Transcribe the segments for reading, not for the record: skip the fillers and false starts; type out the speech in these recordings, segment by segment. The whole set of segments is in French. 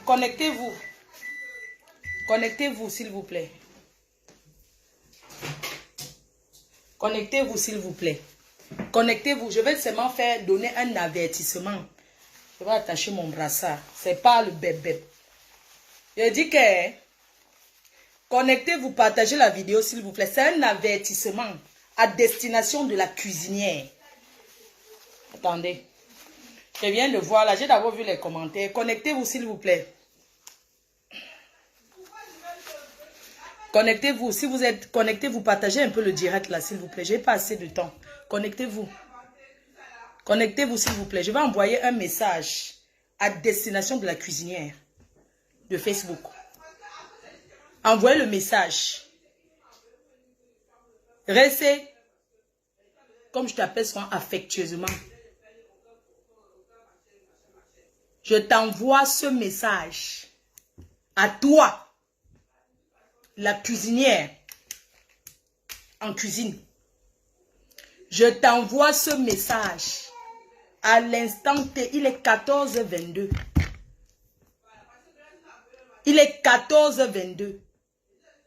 Connectez-vous. Connectez-vous, s'il vous plaît. Connectez-vous, s'il vous plaît. Connectez-vous. Je vais seulement donner un avertissement. Je vais attacher mon brassard. C'est pas le bébé. Je dis que connectez-vous, partagez la vidéo, s'il vous plaît. C'est un avertissement à destination de la cuisinière. Attendez. Je viens de voir là. J'ai d'abord vu les commentaires. Connectez-vous, s'il vous plaît. Connectez-vous. Si vous êtes connecté, vous partagez un peu le direct là, s'il vous plaît. J'ai pas assez de temps. Connectez-vous. Connectez-vous, s'il vous plaît. Je vais envoyer un message à destination de la cuisinière de Facebook. Envoyez le message. Restez, comme je t'appelle souvent, affectueusement. Je t'envoie ce message à toi, la cuisinière en cuisine. Je t'envoie ce message à l'instant T. Il est 14h22. Il est 14h22.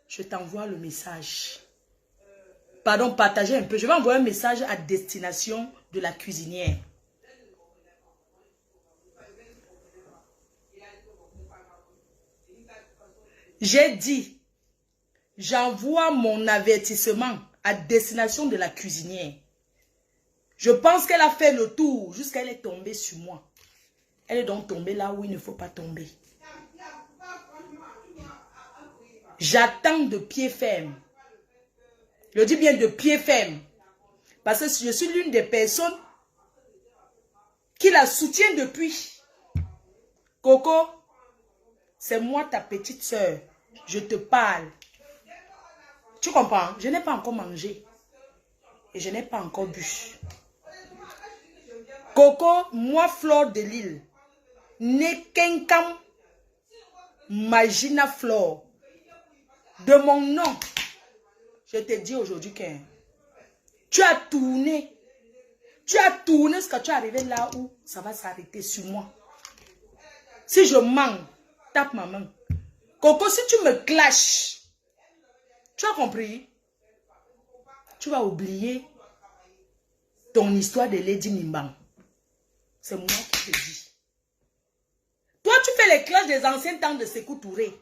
Je t'envoie le message. Pardon, partagez un peu. Je vais envoyer un message à destination de la cuisinière. J'ai dit, j'envoie mon avertissement à destination de la cuisinière. Je pense qu'elle a fait le tour jusqu'à elle est tombée sur moi. Elle est donc tombée là où il ne faut pas tomber. J'attends de pied ferme. Je dis bien de pied ferme. Parce que je suis l'une des personnes qui la soutient depuis. Coco, c'est moi ta petite soeur. Je te parle. Tu comprends? Je n'ai pas encore mangé. Et je n'ai pas encore bu. Coco, moi Flore de Lille. Nekenkam Magina Flore. De mon nom. Je te dis aujourd'hui que tu as tourné. Tu as tourné jusqu'à tu es arrivé là où ça va s'arrêter sur moi. Si je mens, tape ma main. Coco, si tu me clashes, tu as compris? Tu vas oublier ton histoire de Lady Nimbang. C'est moi qui te dis. Toi, tu fais les clashs des anciens temps de Sékou Touré.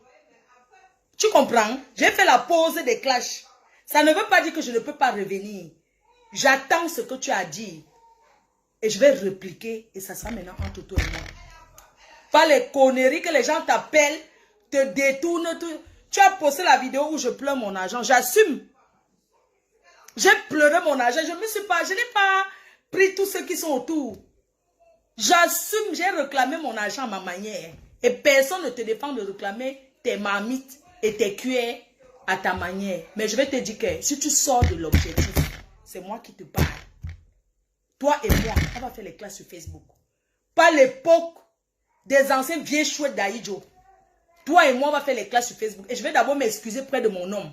Tu comprends? J'ai fait la pause des clashs. Ça ne veut pas dire que je ne peux pas revenir. J'attends ce que tu as dit. Et je vais répliquer. Et ça sera maintenant entre toi et moi. Pas les conneries que les gens t'appellent, te détournent. Tu as posté la vidéo où je pleure mon argent. J'assume. J'ai pleuré mon argent. Je n'ai pas pris tous ceux qui sont autour. J'assume. J'ai réclamé mon argent à ma manière. Et personne ne te défend de réclamer tes marmites et tes cuillères à ta manière. Mais je vais te dire que si tu sors de l'objectif, c'est moi qui te parle. Toi et moi, on va faire les classes sur Facebook. Pas l'époque des anciens vieux chouettes d'Aïdjo. Toi et moi, on va faire les classes sur Facebook. Et je vais d'abord m'excuser près de mon homme.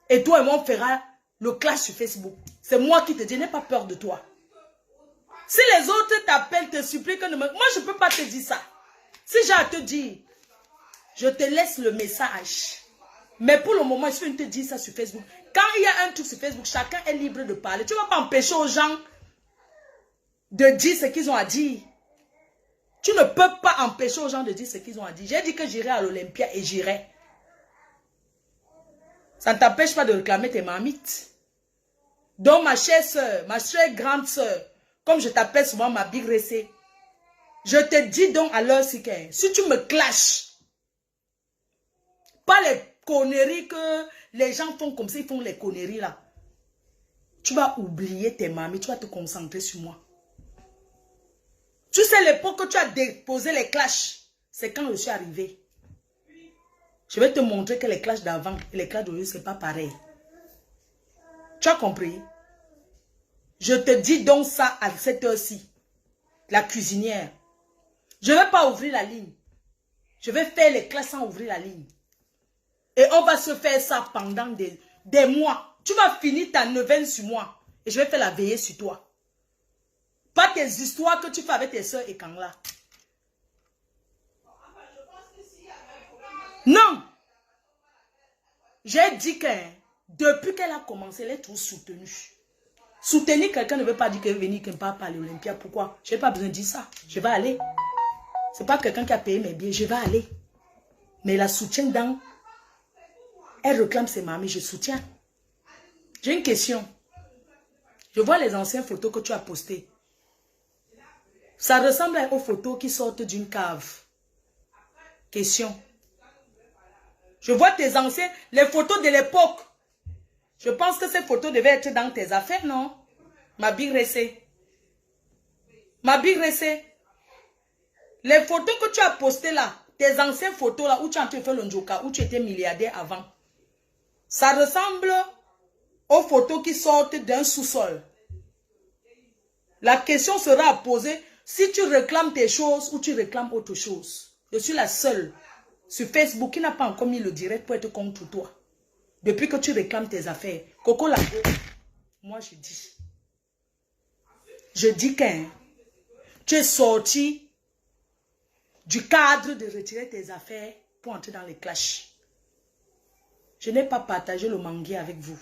Et toi et moi, on fera le clash sur Facebook. C'est moi qui te dis, n'aie pas peur de toi. Si les autres t'appellent, te supplient, moi, je ne peux pas te dire ça. Si j'ai à te dire, je te laisse le message. Mais pour le moment, je vais te dire ça sur Facebook. Quand il y a un truc sur Facebook, chacun est libre de parler. Tu ne vas pas empêcher aux gens de dire ce qu'ils ont à dire. Tu ne peux pas empêcher aux gens de dire ce qu'ils ont à dire. J'ai dit que j'irai à l'Olympia et j'irai. Ça ne t'empêche pas de réclamer tes marmites. Donc ma chère soeur, ma chère grande soeur, comme je t'appelle souvent ma big racée, je te dis donc à l'heure si tu me clashes, pas les conneries que les gens font comme ça, ils font les conneries là. Tu vas oublier tes mamies, tu vas te concentrer sur moi. Tu sais l'époque que tu as déposé les clashs, c'est quand je suis arrivé. Je vais te montrer que les clashs d'avant et les clashs d'aujourd'hui, ce n'est pas pareil. Tu as compris? Je te dis donc ça à cette heure-ci. La cuisinière. Je ne vais pas ouvrir la ligne. Je vais faire les classes sans ouvrir la ligne. Et on va se faire ça pendant des mois. Tu vas finir ta neuvaine sur moi. Et je vais faire la veillée sur toi. Pas tes histoires que tu fais avec tes soeurs et Kangla. j'ai dit que depuis qu'elle a commencé, elle est toujours soutenue. Soutenir quelqu'un ne veut pas dire qu'elle veut venir, qu'elle ne part pas à l'Olympia. Pourquoi? Je n'ai pas besoin de dire ça. Je vais aller. Ce n'est pas quelqu'un qui a payé mes billets. Je vais aller. Mais la soutient dans... Elle réclame ses mamies. Je soutiens. J'ai une question. Je vois les anciennes photos que tu as postées. Ça ressemble aux photos qui sortent d'une cave. Question. Je vois tes anciennes, les photos de l'époque. Je pense que ces photos devaient être dans tes affaires, non? Ma big ressé. Ma big ressé. Les photos que tu as postées là, tes anciennes photos là, où tu as fait le njoka, où tu étais milliardaire avant. Ça ressemble aux photos qui sortent d'un sous-sol. La question sera à poser si tu réclames tes choses ou tu réclames autre chose. Je suis la seule sur Facebook qui n'a pas encore mis le direct pour être contre toi. Depuis que tu réclames tes affaires. Coco Labo, moi je dis. Je dis que tu es sorti du cadre de retirer tes affaires pour entrer dans les clashs. Je n'ai pas partagé le manguier avec vous.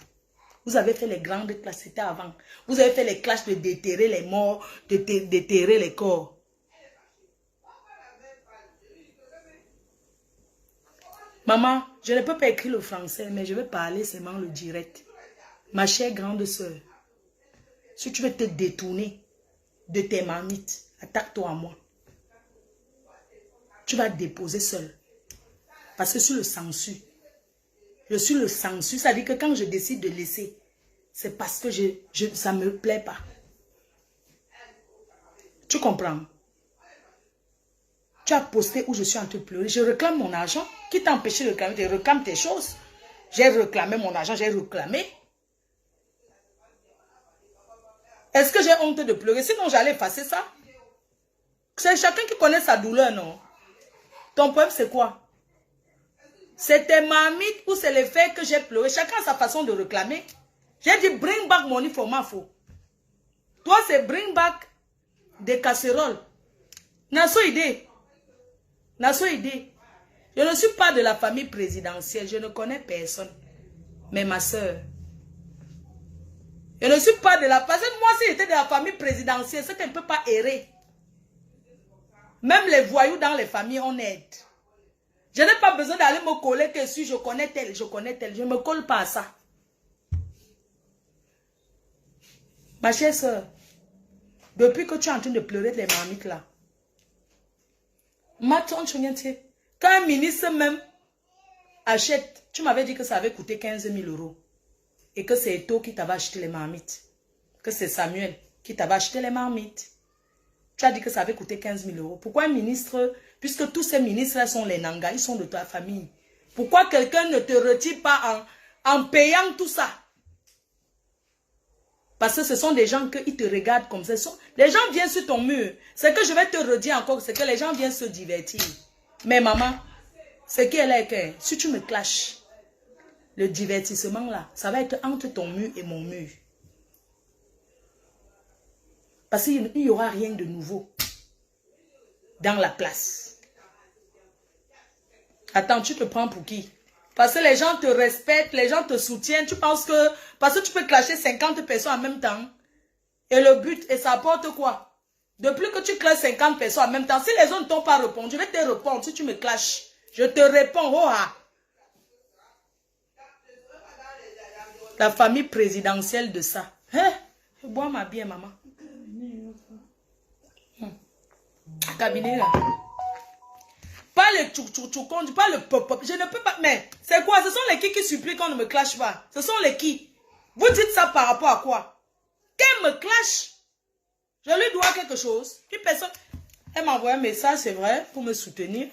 Vous avez fait les grandes clashs, c'était avant. Vous avez fait les clashs de déterrer les morts, de déterrer les corps. Maman, je ne peux pas écrire le français, mais je vais parler seulement le direct. Ma chère grande soeur, si tu veux te détourner de tes marmites, attaque-toi à moi. Tu vas te déposer seul. Parce que je suis le censure. Je suis le censure. Ça veut dire que quand je décide de laisser, c'est parce que ça ne me plaît pas. Tu comprends? Tu as posté où je suis en train de pleurer. Je réclame mon argent. Qui t'a empêché de réclamer? Je réclame tes choses. J'ai réclamé mon argent, j'ai réclamé. Est-ce que j'ai honte de pleurer? Sinon, j'allais effacer ça. C'est chacun qui connaît sa douleur, non? Ton problème, c'est quoi? C'est tes marmites ou c'est le fait que j'ai pleuré? Chacun a sa façon de réclamer. J'ai dit, bring back money for ma faux. Toi, c'est bring back des casseroles. Nasso idée. Nasso idée. Je ne suis pas de la famille présidentielle. Je ne connais personne. Mais ma soeur. Je ne suis pas de la... Parce que moi, si j'étais de la famille présidentielle, c'est qu'elle ne peut pas errer. Même les voyous dans les familles, on aide. Je n'ai pas besoin d'aller me coller que si je connais tel, je connais tel. Je ne me colle pas à ça. Ma chère soeur, depuis que tu es en train de pleurer les marmites là, quand un ministre même achète, tu m'avais dit que ça avait coûté 15 000 € et que c'est Eto qui t'avait acheté les marmites, que c'est Samuel qui t'avait acheté les marmites. Tu as dit que ça avait coûté 15 000 €. Pourquoi un ministre, puisque tous ces ministres-là sont les Nanga, ils sont de ta famille, pourquoi quelqu'un ne te retire pas en payant tout ça? Parce que ce sont des gens qui te regardent comme ça. Les gens viennent sur ton mur. Ce que je vais te redire encore, c'est que les gens viennent se divertir. Mais maman, ce qui est là, que si tu me clashes, le divertissement là, ça va être entre ton mur et mon mur. Parce qu'il n'y aura rien de nouveau dans la place. Attends, tu te prends pour qui? Parce que les gens te respectent, les gens te soutiennent. Tu penses que... Parce que tu peux clasher 50 personnes en même temps. Et le but, et ça apporte quoi? Depuis que tu clashes 50 personnes en même temps, si les autres ne t'ont pas répondu, je vais te répondre si tu me clashes. Je te réponds, oh ah. La famille présidentielle de ça. Hein? Je bois ma bière, maman. Cabinet là. Pas le tchoukoun, pas le pop-pop. Je ne peux pas. Mais c'est quoi? Ce sont les qui supplient qu'on ne me clash pas. Ce sont les qui. Vous dites ça par rapport à quoi? Qu'elle me clash. Je lui dois quelque chose. Puis personne. Elle m'a envoyé un message, c'est vrai, pour me soutenir.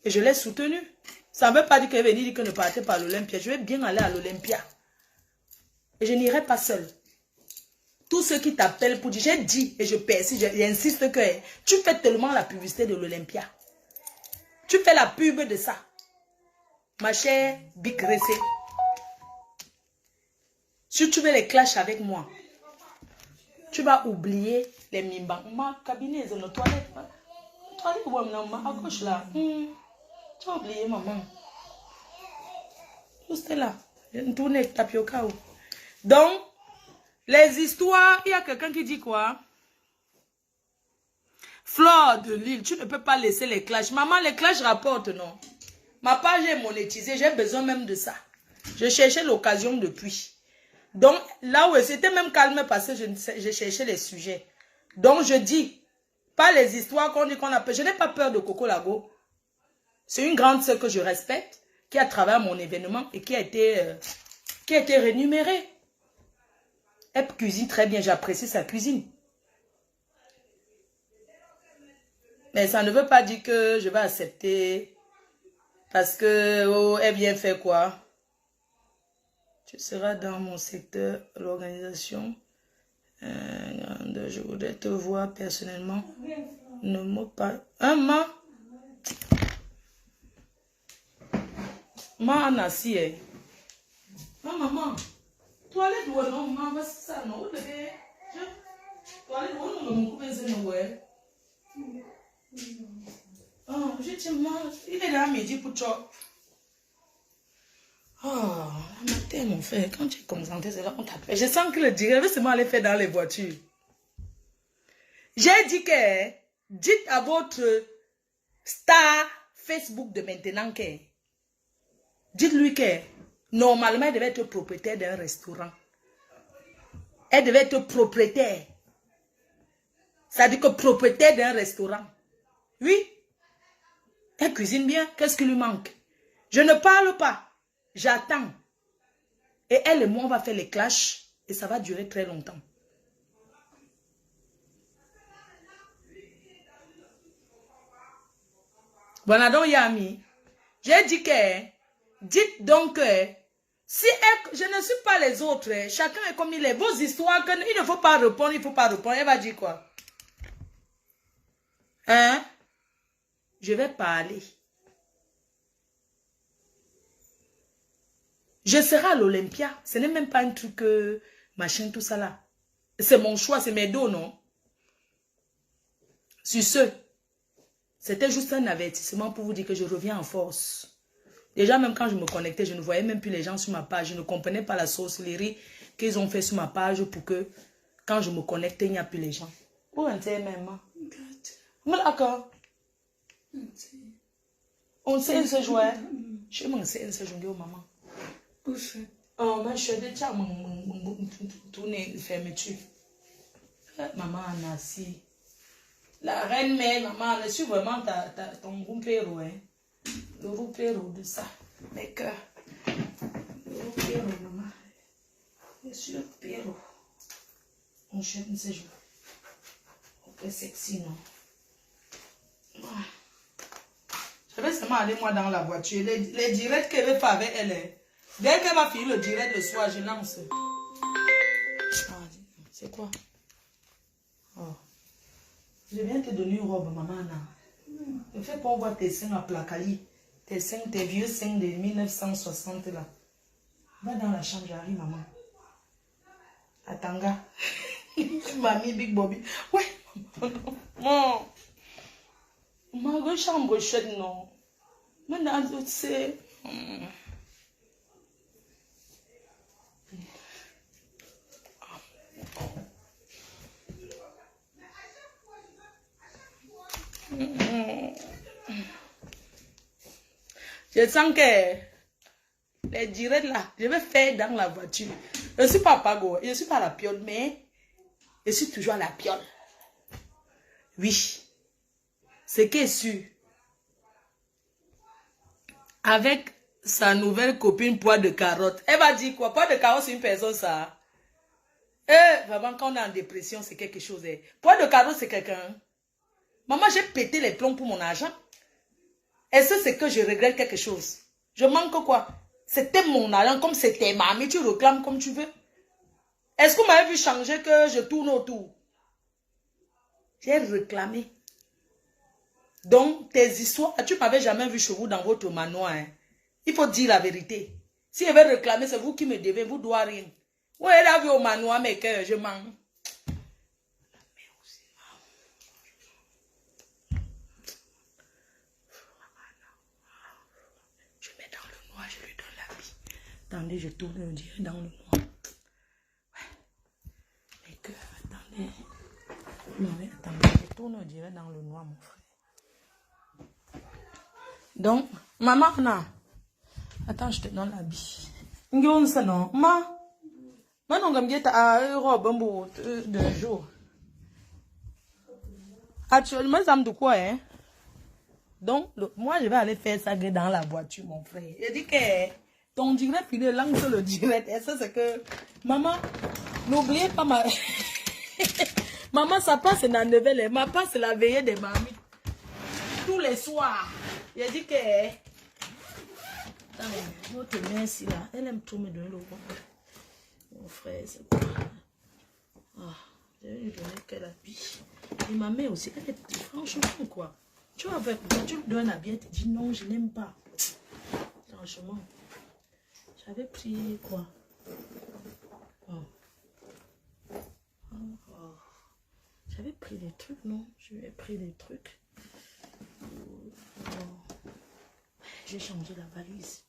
Et je l'ai soutenue. Ça ne veut pas dire qu'elle est venue dire qu'elle ne partait pas à l'Olympia. Je vais bien aller à l'Olympia. Et je n'irai pas seule. Tous ceux qui t'appellent pour dire, j'ai dit et je persiste, j'insiste que tu fais tellement la publicité de l'Olympia. Tu fais la pub de ça. Ma chère Big Ressé. Si tu veux les clashs avec moi, tu vas oublier les mimbans. Ma cabinet est dans nos toilettes. Toilette, à gauche là. Tu vas oublier, maman. Juste là. Une tournée tapioca. Donc, les histoires, il y a quelqu'un qui dit quoi? Flore de Lille, tu ne peux pas laisser les clashs. Maman, les clashs rapportent, non? Ma page est monétisée, j'ai besoin même de ça. Je cherchais l'occasion depuis. Donc, là où c'était même calme parce que je cherchais les sujets. Donc, je dis, pas les histoires qu'on dit qu'on a peur. Je n'ai pas peur de Coco Lago. C'est une grande sœur que je respecte, qui a travaillé à mon événement et qui a été rémunérée. Elle cuisine très bien, j'apprécie sa cuisine. Mais ça ne veut pas dire que je vais accepter parce que oh, elle vient faire quoi? Tu seras dans mon secteur, l'organisation. Je voudrais te voir personnellement. Ne me pas. Maman. Maman, assis. Maman. Toilette, non, maman, c'est ça, non? Toilette, non, oh, je te mange. Il est là à midi pour toi. Oh, matin, mon frère, quand tu es concentré, c'est là qu'on t'appelle. Je sens que le direct va aller faire dans les voitures. J'ai dit que, dites à votre star Facebook de maintenant que, dites-lui que, normalement, elle devait être propriétaire d'un restaurant. Elle devait être propriétaire. Ça dit que propriétaire d'un restaurant. Oui. Elle cuisine bien. Qu'est-ce qui lui manque? Je ne parle pas. J'attends. Et elle et moi, on va faire les clashs. Et ça va durer très longtemps. Voilà donc, Yami. J'ai dit que, dites donc que, si je ne suis pas les autres, chacun est comme il est. Vos histoires, il ne faut pas répondre, il ne faut pas répondre. Elle va dire quoi? Hein? Je vais parler. Je serai à l'Olympia. Ce n'est même pas un truc, machin, tout ça là. C'est mon choix, c'est mes dos, non? Sur ce, c'était juste un avertissement pour vous dire que je reviens en force. Déjà, même quand je me connectais, je ne voyais même plus les gens sur ma page. Je ne comprenais pas la sorcellerie qu'ils ont fait sur ma page pour que, quand je me connectais, il n'y a plus les gens. Où est-ce même? D'accord. On sait ce jouet. Je m'en sais ce jouet, maman. Oh, mais je suis déjà tourné fermeture. Maman, merci. La reine mère, maman, je suis vraiment ton roupéro, hein. Le roupéro de ça. Mes cœurs. Le roupéro, maman. Je suis le roupéro. On chante ce jour. Ok, sexy, non? Je vais seulement aller moi dans la voiture. Les directs qu'elle veut faire avec elle. Dès qu'elle va finir le direct le soir, je lance. C'est quoi? Oh. Je viens te donner une robe, maman. Ne fais pas voir tes seins à placali. Tes seins, tes vieux seins de 1960 là. Va dans la chambre, j'arrive, maman. Atanga. Mamie Big Bobby. Ouais. Non. Ma chambre chaude, non. Maintenant, c'est... Je sens que les directs là, je vais faire dans la voiture. Je ne suis pas Pago, je ne suis pas la piole, mais je suis toujours la piole. Oui. Ce qui est sûr. Avec sa nouvelle poire de carotte. Elle va dire quoi? Poire de carotte, c'est une personne, ça. Vraiment, quand on est en dépression, c'est quelque chose. Poire de carotte, c'est quelqu'un. Maman, j'ai pété les plombs pour mon argent. Est-ce que c'est que je regrette quelque chose? Je manque quoi? C'était mon argent, comme c'était mamie, tu réclames comme tu veux. Est-ce que vous m'avez vu changer que je tourne autour? J'ai réclamé. Donc, tes histoires, tu ne m'avais jamais vu chez vous dans votre manoir. Hein. Il faut dire la vérité. Si je vais réclamer, c'est vous qui me devez, vous ne doit rien. Où est la vie au manoir, mes cœurs, je mens. Je mets dans le noir, je lui donne la vie. Attendez, je tourne, on dirait dans le noir. Ouais. Les cœurs, attendez. Non, mais attendez, je tourne, on dirait dans le noir, mon frère. Donc, maman, non. Attends, je te donne l'habit. Non, ça non. Ma non, comme à robe de jour. Actuellement, ça me dit quoi, hein? Donc, moi, je vais aller faire ça dans la voiture, mon frère. Il dit que ton direct, il est langue sur le direct. Et ça, c'est que, maman, n'oubliez pas ma... Maman, ça passe dans la nouvelle. Ma passe, c'est la veillée des mamies. Tous les soirs. Il dit que... Attends, votre mère ici, là, elle aime trop me donner le bon. Mon frère, c'est quoi? Ah, je vais lui donner quel habit. Et ma mère aussi, elle est franchement, quoi. Tu vois, quand tu lui donnes un habit, elle te dit non, je n'aime pas. Franchement, j'avais pris quoi? Oh. Oh. J'avais pris des trucs, non? J'avais pris des trucs. Oh. J'ai changé la valise.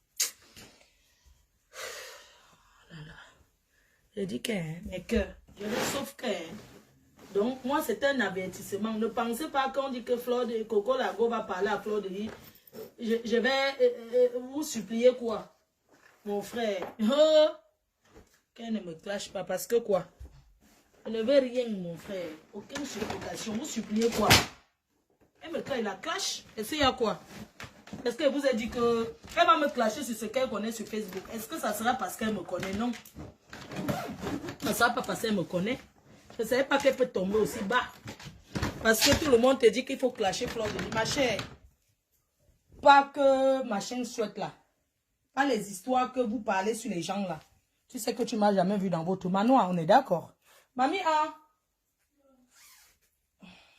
Oh là là. J'ai dit que, mais que, je le sauve que. Donc, moi, c'est un avertissement. Ne pensez pas qu'on dit que Fleur de Coco Lago va parler à Fleur de Lis. Je vais vous supplier quoi? Mon frère. Oh, qu'elle ne me clash pas. Parce que quoi? Je ne veux rien, mon frère. Aucune supplication. Vous suppliez quoi? Elle me clash, la clash. Est-ce qu'il y a quoi? Est-ce qu'elle vous a dit que elle va me clasher sur ce qu'elle connaît sur Facebook? Est-ce que ça sera parce qu'elle me connaît? Non. Ça ne sera pas parce qu'elle me connaît. Je ne savais pas qu'elle peut tomber aussi bas. Parce que tout le monde te dit qu'il faut clasher Fleur de Lis. Ma chère, pas que ma chaîne souhaite là. Pas les histoires que vous parlez sur les gens là. Tu sais que tu ne m'as jamais vu dans votre manoir, on est d'accord? Mamie, hein?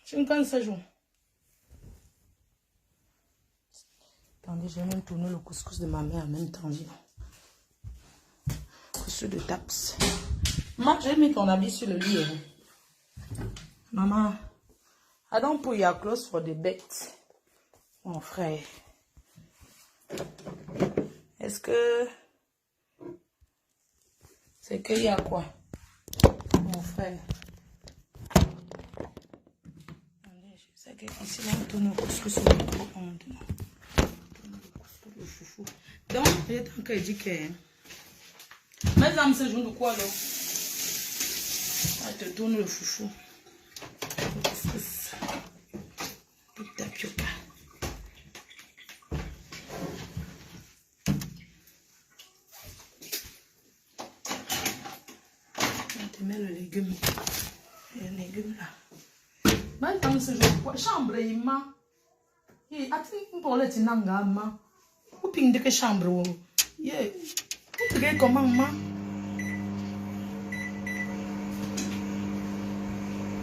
Je me canne ce jour. Attendez, je vais même tourner le couscous de ma mère en même temps. Couscous de taps. Maman, j'ai mis ton habit sur le lit. Hein. Maman, I don't put your clothes for the bed. Mon frère. Est-ce que... C'est qu'il y a quoi? Mon frère. Attendez, je sais que ici, là, on tourne le couscous sur le micro. On tourne le couscous, le chouchou. Donc, j'ai tant que dit que... Mes âmes, c'est jour de quoi, là? Je te tourne le chouchou. Le couscous. Le tapioca. Mets le légume. Le légume là. Maintenant, ce jour, quoi? Chambre, il m'a. Et à titre pour le tinanga, ma. Ou ping de que chambre, yeah. Vous regardez comment, ma.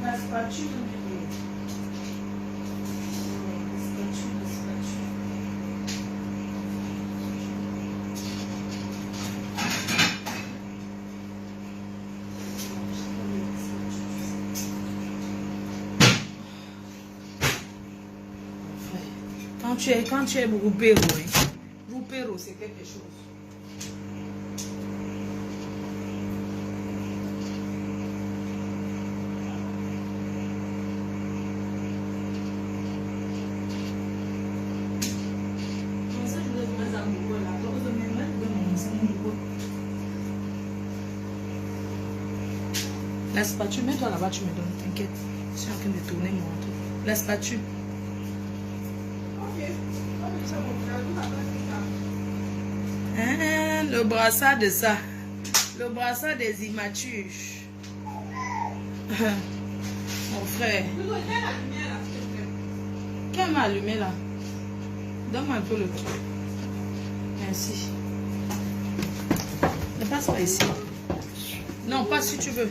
La spatule. Quand tu es roupéro, hein? Roupéro, c'est quelque chose. La spatule, mets-toi là-bas, tu me donnes, t'inquiète. Je suis en train de tourner mon truc. La spatule. Hein, le brassard de ça. Le brassard des immatures. Mon frère. Qui m'a allumé là? Donne-moi un peu le truc. Merci. Ne passe pas ici. Non, pas si tu veux.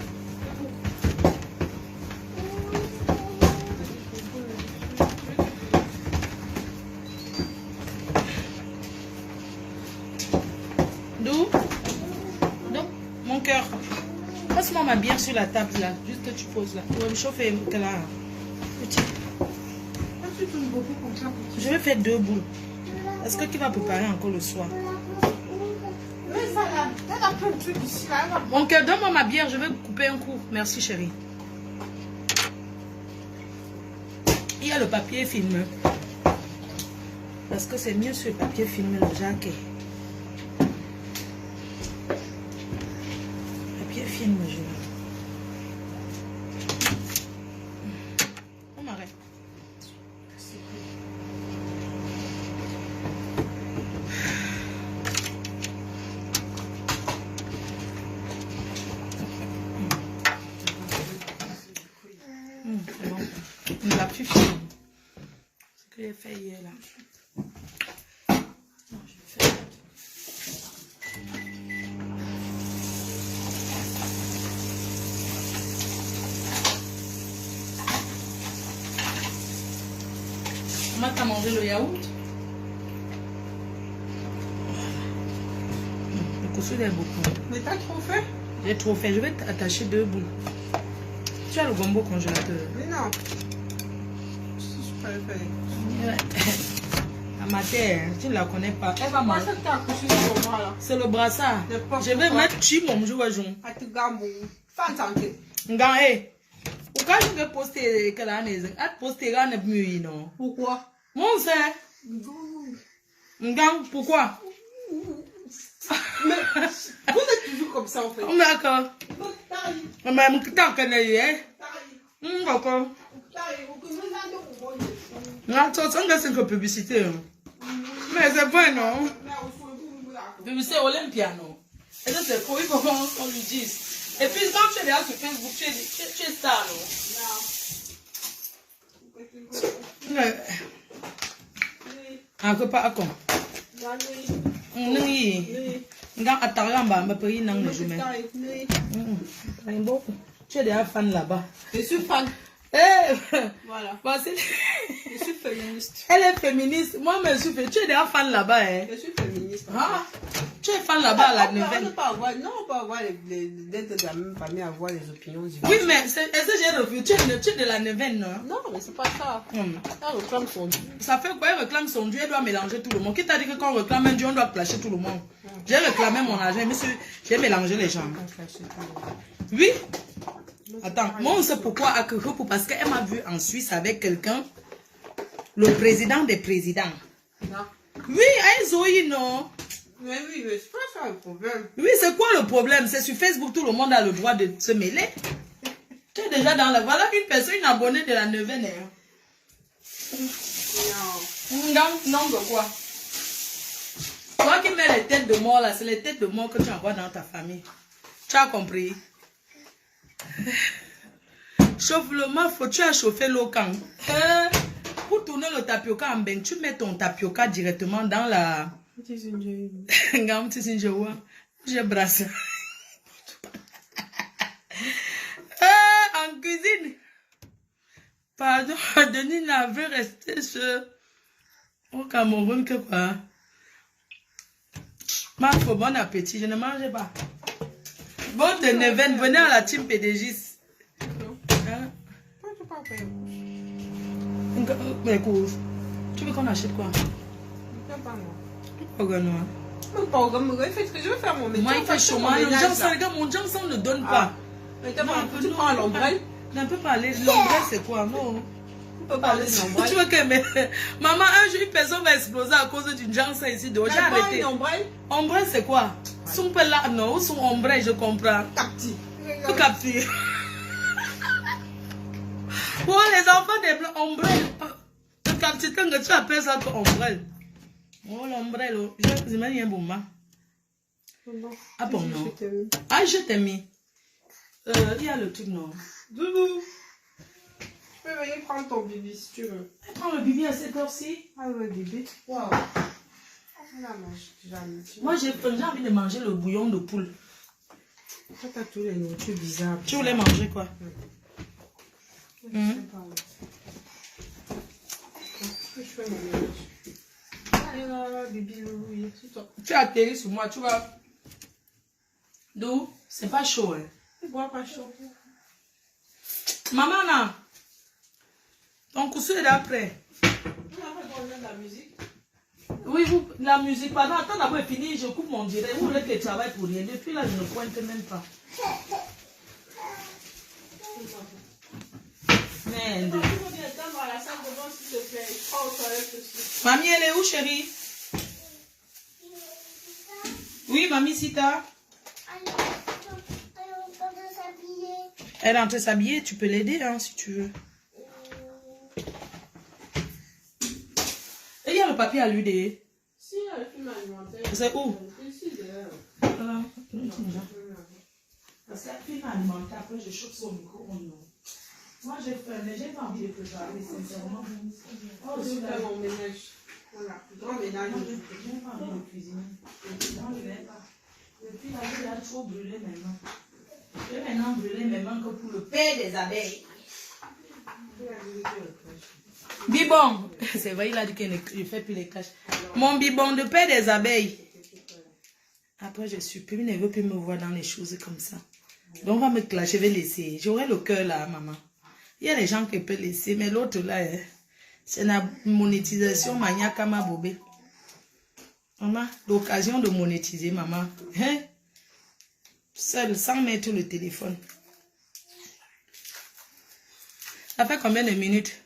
Passe-moi ma bière sur la table là. Juste que tu poses là. Tu vas me chauffer là. Petit. Je vais faire 2 boules. Est-ce que tu vas préparer encore le soir? Mais ça là. a plein de trucs ici, là. Mon cœur, donne-moi ma bière, je vais couper un coup. Merci, chérie. Il y a le papier film. Parce que c'est mieux sur le papier film, le jacket. Papier film, je... On m'arrête. C'est bon. Il ne l'a plus fini. Ce que j'ai fait hier là. Non, je vais faire. Comment t'as mangé le yaourt? Le couscous est beaucoup. Mais t'as trop fait? J'ai trop fait. Je vais t'attacher 2 boules. Tu as le gombo congélateur? Mais non. Je peux le faire. Ouais. La matière, tu ne la connais pas. Elle va manger. Pourquoi ça t'a accouché sur moi là? C'est le brassard. Je vais mettre tu mon jour. À tout gambo. Fan santé. Ngan, pourquoi je vais poster que la maison? À poster là ne mieux non. Pourquoi? Mon frère. Ngan, pourquoi? Mais vous êtes toujours comme ça en fait. D'accord. Mais tant que n'est hein. D'accord. Non, c'est une publicité. Mais c'est bon, non? Publicité Olympia, non? Et ça, c'est pour qu'on lui dise. Et puis, quand tu es là sur Facebook, tu es star, non? Un pas à quoi? Oui. Dans Ataramba, ma pays n'a pas joué. Tu es déjà fan là-bas. Je suis fan. Voilà. Je suis féministe. Elle est féministe. Moi, je suis féministe. Tu es déjà fan là-bas, hein? Je suis féministe. Ah, tu es fan là-bas à la Neuvaine. On peut avoir d'être de la même famille, avoir les opinions différentes. Oui, mais est-ce que j'ai refusé? Tu es de la Neuvaine, non? Non, mais c'est pas ça. Elle réclame son Dieu. Ça fait quoi? Elle réclame son Dieu, elle doit mélanger tout le monde. Qui t'a dit que quand on réclame un Dieu, on doit clasher tout le monde? J'ai réclamé mon argent, monsieur, j'ai mélangé les gens. Oui? Attends, moi on sait pourquoi à Kyoto, parce qu'elle m'a vu en Suisse avec quelqu'un, le président des présidents. Non. Oui, à Zoé, non? Mais oui, mais c'est pas ça le problème. Oui, c'est quoi le problème? C'est sur Facebook, tout le monde a le droit de se mêler. Tu es déjà dans la... Voilà une personne, une abonnée de la Neuvaine. Non, de quoi? Toi qui mets les têtes de mort là, c'est les têtes de mort que tu envoies dans ta famille. Tu as compris? Chauffe le mal, tu as chauffé l'eau quand? Pour tourner le tapioca en bain, tu mets ton tapioca directement dans la... J'ai brassé. En cuisine. Pardon, Denis n'avait resté au Cameroun que quoi? Marco, bon appétit, je ne mangeais pas. Bon de Neuvaine, venez à la team PDGis. Hein? Mais écoute, tu veux qu'on achète quoi? Regarde-moi. Je vais faire mon métier. Moi, il fait chaud. Mon Johnson ne donne pas. Mais tu prends l'ombrelle? On peut parler. L'ombrelle, c'est quoi? Non. On peut parler de l'ombrelle. Tu veux que maman, un jour, une personne va exploser à cause d'une Johnson ici dehors. J'ai arrêté. Ombrelle, c'est quoi? Son là, non, son ombrelle, je comprends. Capti. Capti. Pour les enfants des blancs, ombrelle. Le capti, que tu appelles ça que ombrelle. Oh, l'ombrelle, je m'ai un bon moment. Ah bon, non. Ah, je t'ai mis. Il y a le truc, non. Doudou. Tu peux venir prendre ton bibi si tu veux. Prends le bibi à cette heure-ci. Ah ouais, bébé. Wow. Moi, j'ai envie de manger le bouillon de poule. Toi, t'as tous les nourritures bizarres. Tu voulais manger quoi? Tu as atterri sur moi, tu vas. D'où? C'est pas chaud, hein? Tu bois pas chaud. Maman, là. Ton couscous est d'après. Tu n'as pas besoin de la musique? Oui, vous coupe la musique. Pardon, attends d'abord fini, je coupe mon direct. Vous voulez que je travaille pour rien. Depuis là, je ne pointe même pas. Merde. Mamie, elle est où, chérie? Oui, mamie Sita. Elle est en train de s'habiller. Tu peux l'aider, hein, si tu veux. Et il y a le papier à l'UD. Si, il y a le film alimentaire. C'est où? Ici, derrière. Voilà. Parce que la film alimentaire, après je chope son micro. Moi, j'ai faim, mais j'ai pas envie de préparer, sincèrement. Oh, Je vais faire mon ménage. Voilà, grand ménage. Je n'ai pas envie de cuisiner. Non, je n'ai pas. Depuis là, il a trop brûlé mes mains. Je vais maintenant brûler mes mains que pour le père des abeilles. Bibon. C'est vrai, il a dit qu'il ne fait plus les caches. Mon bibon de père des abeilles. Après, je supprime, il ne veut plus me voir dans les choses comme ça. Donc, on va me clasher, je vais laisser. J'aurai le cœur là, maman. Il y a des gens qui peuvent laisser, mais l'autre là, c'est la monétisation maniaque à ma bobé. Maman, l'occasion de monétiser, maman. Hein? Seul, sans mettre le téléphone. Ça fait combien de minutes?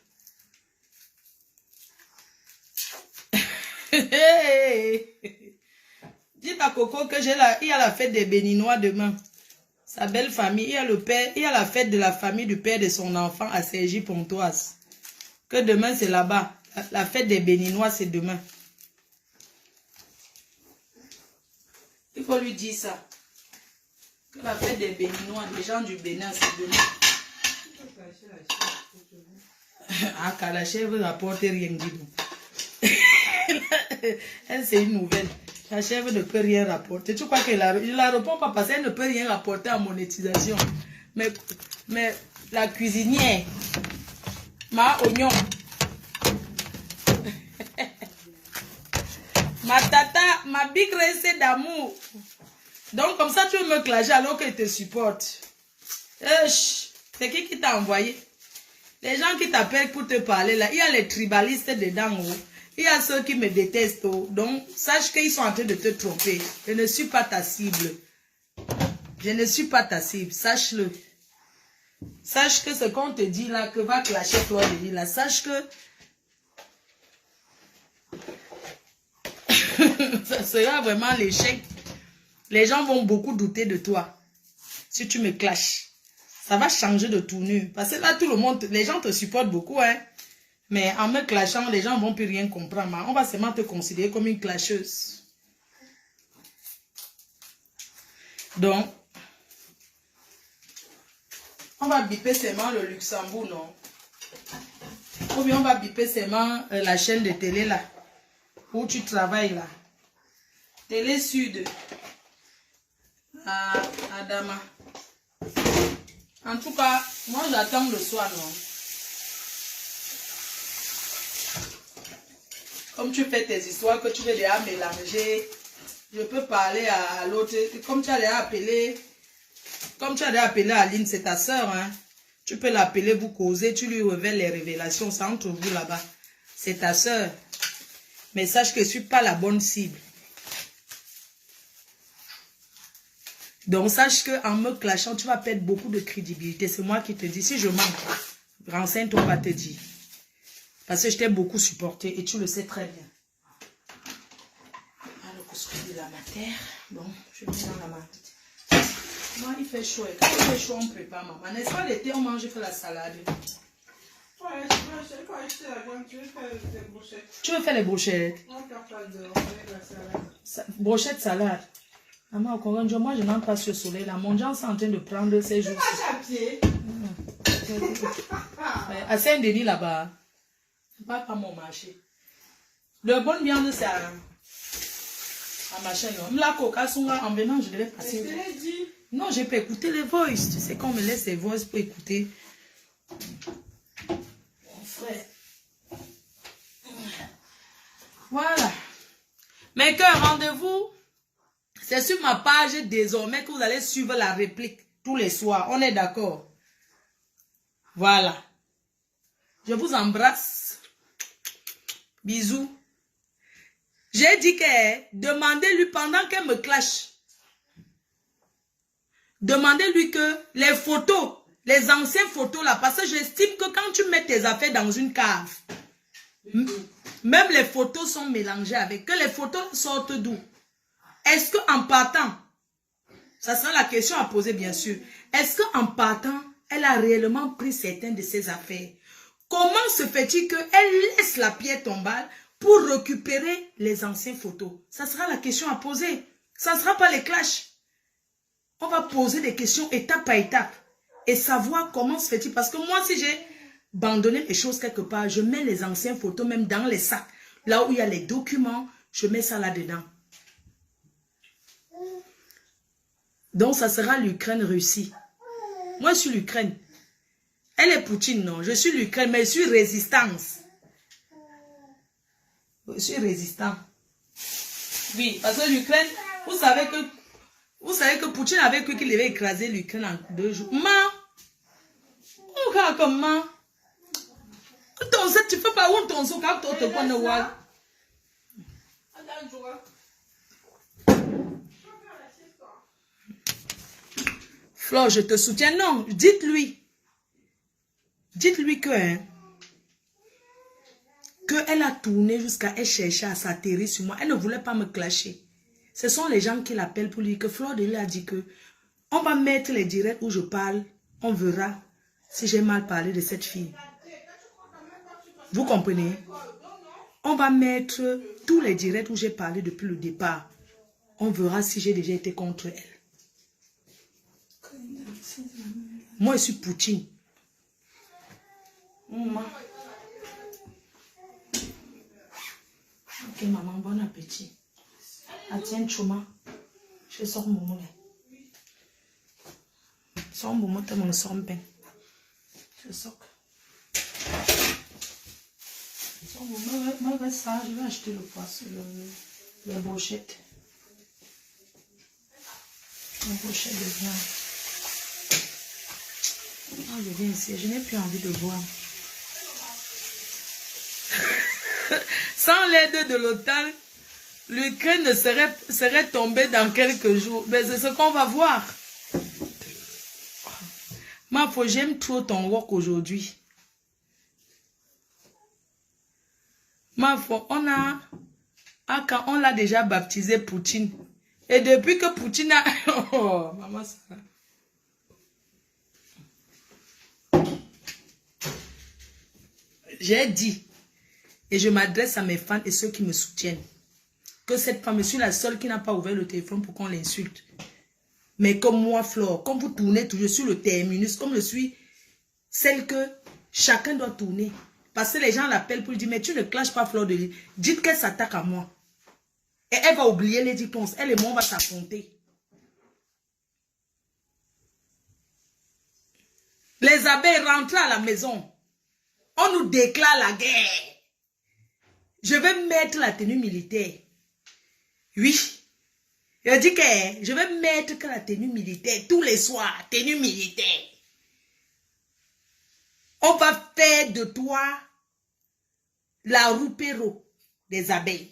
Dis à Coco que il y a la fête des Béninois demain. Sa belle famille, il y a le père, il y a la fête de la famille du père de son enfant à Cergy-Pontoise. Que demain c'est là-bas. La fête des Béninois c'est demain. Il faut lui dire ça. Que la fête des Béninois, des gens du Bénin c'est demain. Ah, car la chèvre ne rapporte rien du tout. Elle, c'est une nouvelle. La chèvre ne peut rien rapporter. Tu crois qu'elle ne la répond pas parce qu'elle ne peut rien rapporter en monétisation. Mais la cuisinière, ma oignon, ma tata, ma big rincée d'amour. Donc comme ça tu veux me clasher alors qu'elle te supporte. C'est qui t'a envoyé? Les gens qui t'appellent pour te parler là, il y a les tribalistes dedans. Oh. Il y a ceux qui me détestent. Oh. Donc, sache qu'ils sont en train de te tromper. Je ne suis pas ta cible. Je ne suis pas ta cible. Sache-le. Sache que ce qu'on te dit là, que va clasher toi de dire là, sache que ça sera vraiment l'échec. Les gens vont beaucoup douter de toi. Si tu me clashes. Ça va changer de tournure. Parce que là, tout le monde, les gens te supportent beaucoup, hein. Mais en me clashant, les gens ne vont plus rien comprendre. On va seulement te considérer comme une clasheuse. Donc, on va biper seulement le Luxembourg, non? Ou bien on va biper seulement la chaîne de télé, là. Où tu travailles, là. Télé Sud. À Adama. En tout cas, moi j'attends le soir, non? Comme tu fais tes histoires que tu veux déjà mélanger, je peux parler à l'autre. Comme tu as déjà appelé, Aline, c'est ta soeur, hein? Tu peux l'appeler, vous causez, tu lui révèles les révélations, c'est entre vous là-bas. C'est ta soeur. Mais sache que je ne suis pas la bonne cible. Donc, sache qu'en me clashant, tu vas perdre beaucoup de crédibilité. C'est moi qui te dis. Si je manque, renseigne-toi, pas te dire. Parce que je t'ai beaucoup supporté et tu le sais très bien. Ah, le couscous de la matière. Bon, je mets dans la matière. Moi, il fait chaud. Et quand il fait chaud, on prépare, maman. N'est-ce pas, l'été, on mange la salade. Ouais, quand je la viande, tu veux faire des brochettes. Tu veux faire les brochettes? On peut faire la salade. Brochette salade. Maman, moi, je n'entre pas sur le soleil. La mondiance est en train de prendre ses jours. À pied. À Saint-Denis, là-bas. C'est pas mon marché. Le bonne viande, c'est à ma chaîne. La coca, en venant, je devais passer. Je l'ai dit. Non, j'ai pas écouté les voices. Tu sais qu'on me laisse les voices pour écouter. Mon frère. Voilà. Mais que rendez-vous, c'est sur ma page désormais que vous allez suivre la réplique tous les soirs. On est d'accord? Voilà. Je vous embrasse. Bisous. J'ai dit que demandez-lui pendant qu'elle me clash. Demandez-lui que les photos, les anciennes photos là, parce que j'estime que quand tu mets tes affaires dans une cave, même les photos sont mélangées avec, que les photos sortent d'où? Est-ce qu'en partant, ça sera la question à poser bien sûr, est-ce qu'en partant, elle a réellement pris certaines de ses affaires? Comment se fait-il qu'elle laisse la pierre tombale pour récupérer les anciennes photos? Ça sera la question à poser. Ça ne sera pas les clashs. On va poser des questions étape par étape et savoir comment se fait-il. Parce que moi, si j'ai abandonné les choses quelque part, je mets les anciennes photos même dans les sacs. Là où il y a les documents, je mets ça là-dedans. Donc, ça sera l'Ukraine-Russie. Moi, je suis l'Ukraine. Elle est Poutine, non. Je suis l'Ukraine, mais je suis résistance. Je suis résistant. Oui, parce que l'Ukraine, vous savez que Poutine avait cru qu'il devait écraser l'Ukraine en 2 jours. Comment? Tu fais pas où ton saut quand tu te connais voir. Flore, je te soutiens. Non, dites-lui. Dites-lui que elle a tourné jusqu'à elle chercher à s'atterrir sur moi. Elle ne voulait pas me clasher. Ce sont les gens qui l'appellent pour lui que Flore de lui a dit que on va mettre les directs où je parle. On verra si j'ai mal parlé de cette fille. Vous comprenez? On va mettre tous les directs où j'ai parlé depuis le départ. On verra si j'ai déjà été contre elle. Moi, je suis Poutine. Maman. Ok, maman, bon appétit. Tiens, Chouma. Je sors mon moulin. Sors mon moulin, tu me sors bien. Je sors. Sors mon moulin, ça, je vais acheter le poisson, la brochette. La brochette de viande. Ah, je viens ici, je n'ai plus envie de boire. Sans l'aide de l'OTAN, l'Ukraine serait tombée dans quelques jours. Mais c'est ce qu'on va voir. Ma foi, j'aime trop ton work aujourd'hui. Ma foi, on l'a déjà baptisé Poutine. Et depuis que Poutine a... Oh, maman, ça... J'ai dit, et je m'adresse à mes fans et ceux qui me soutiennent, que cette femme, je suis la seule qui n'a pas ouvert le téléphone pour qu'on l'insulte. Mais comme moi, Flore, comme vous tournez toujours sur le terminus, comme je suis celle que chacun doit tourner. Parce que les gens l'appellent pour lui dire, mais tu ne clashes pas Flore de lui. Dites qu'elle s'attaque à moi. Et elle va oublier les 10 ponces. Elle et moi, on va s'affronter. Les abeilles rentrent à la maison. On nous déclare la guerre. Je vais mettre la tenue militaire. Oui. Je dis que je vais mettre que la tenue militaire tous les soirs. Tenue militaire. On va faire de toi la roupéro des abeilles.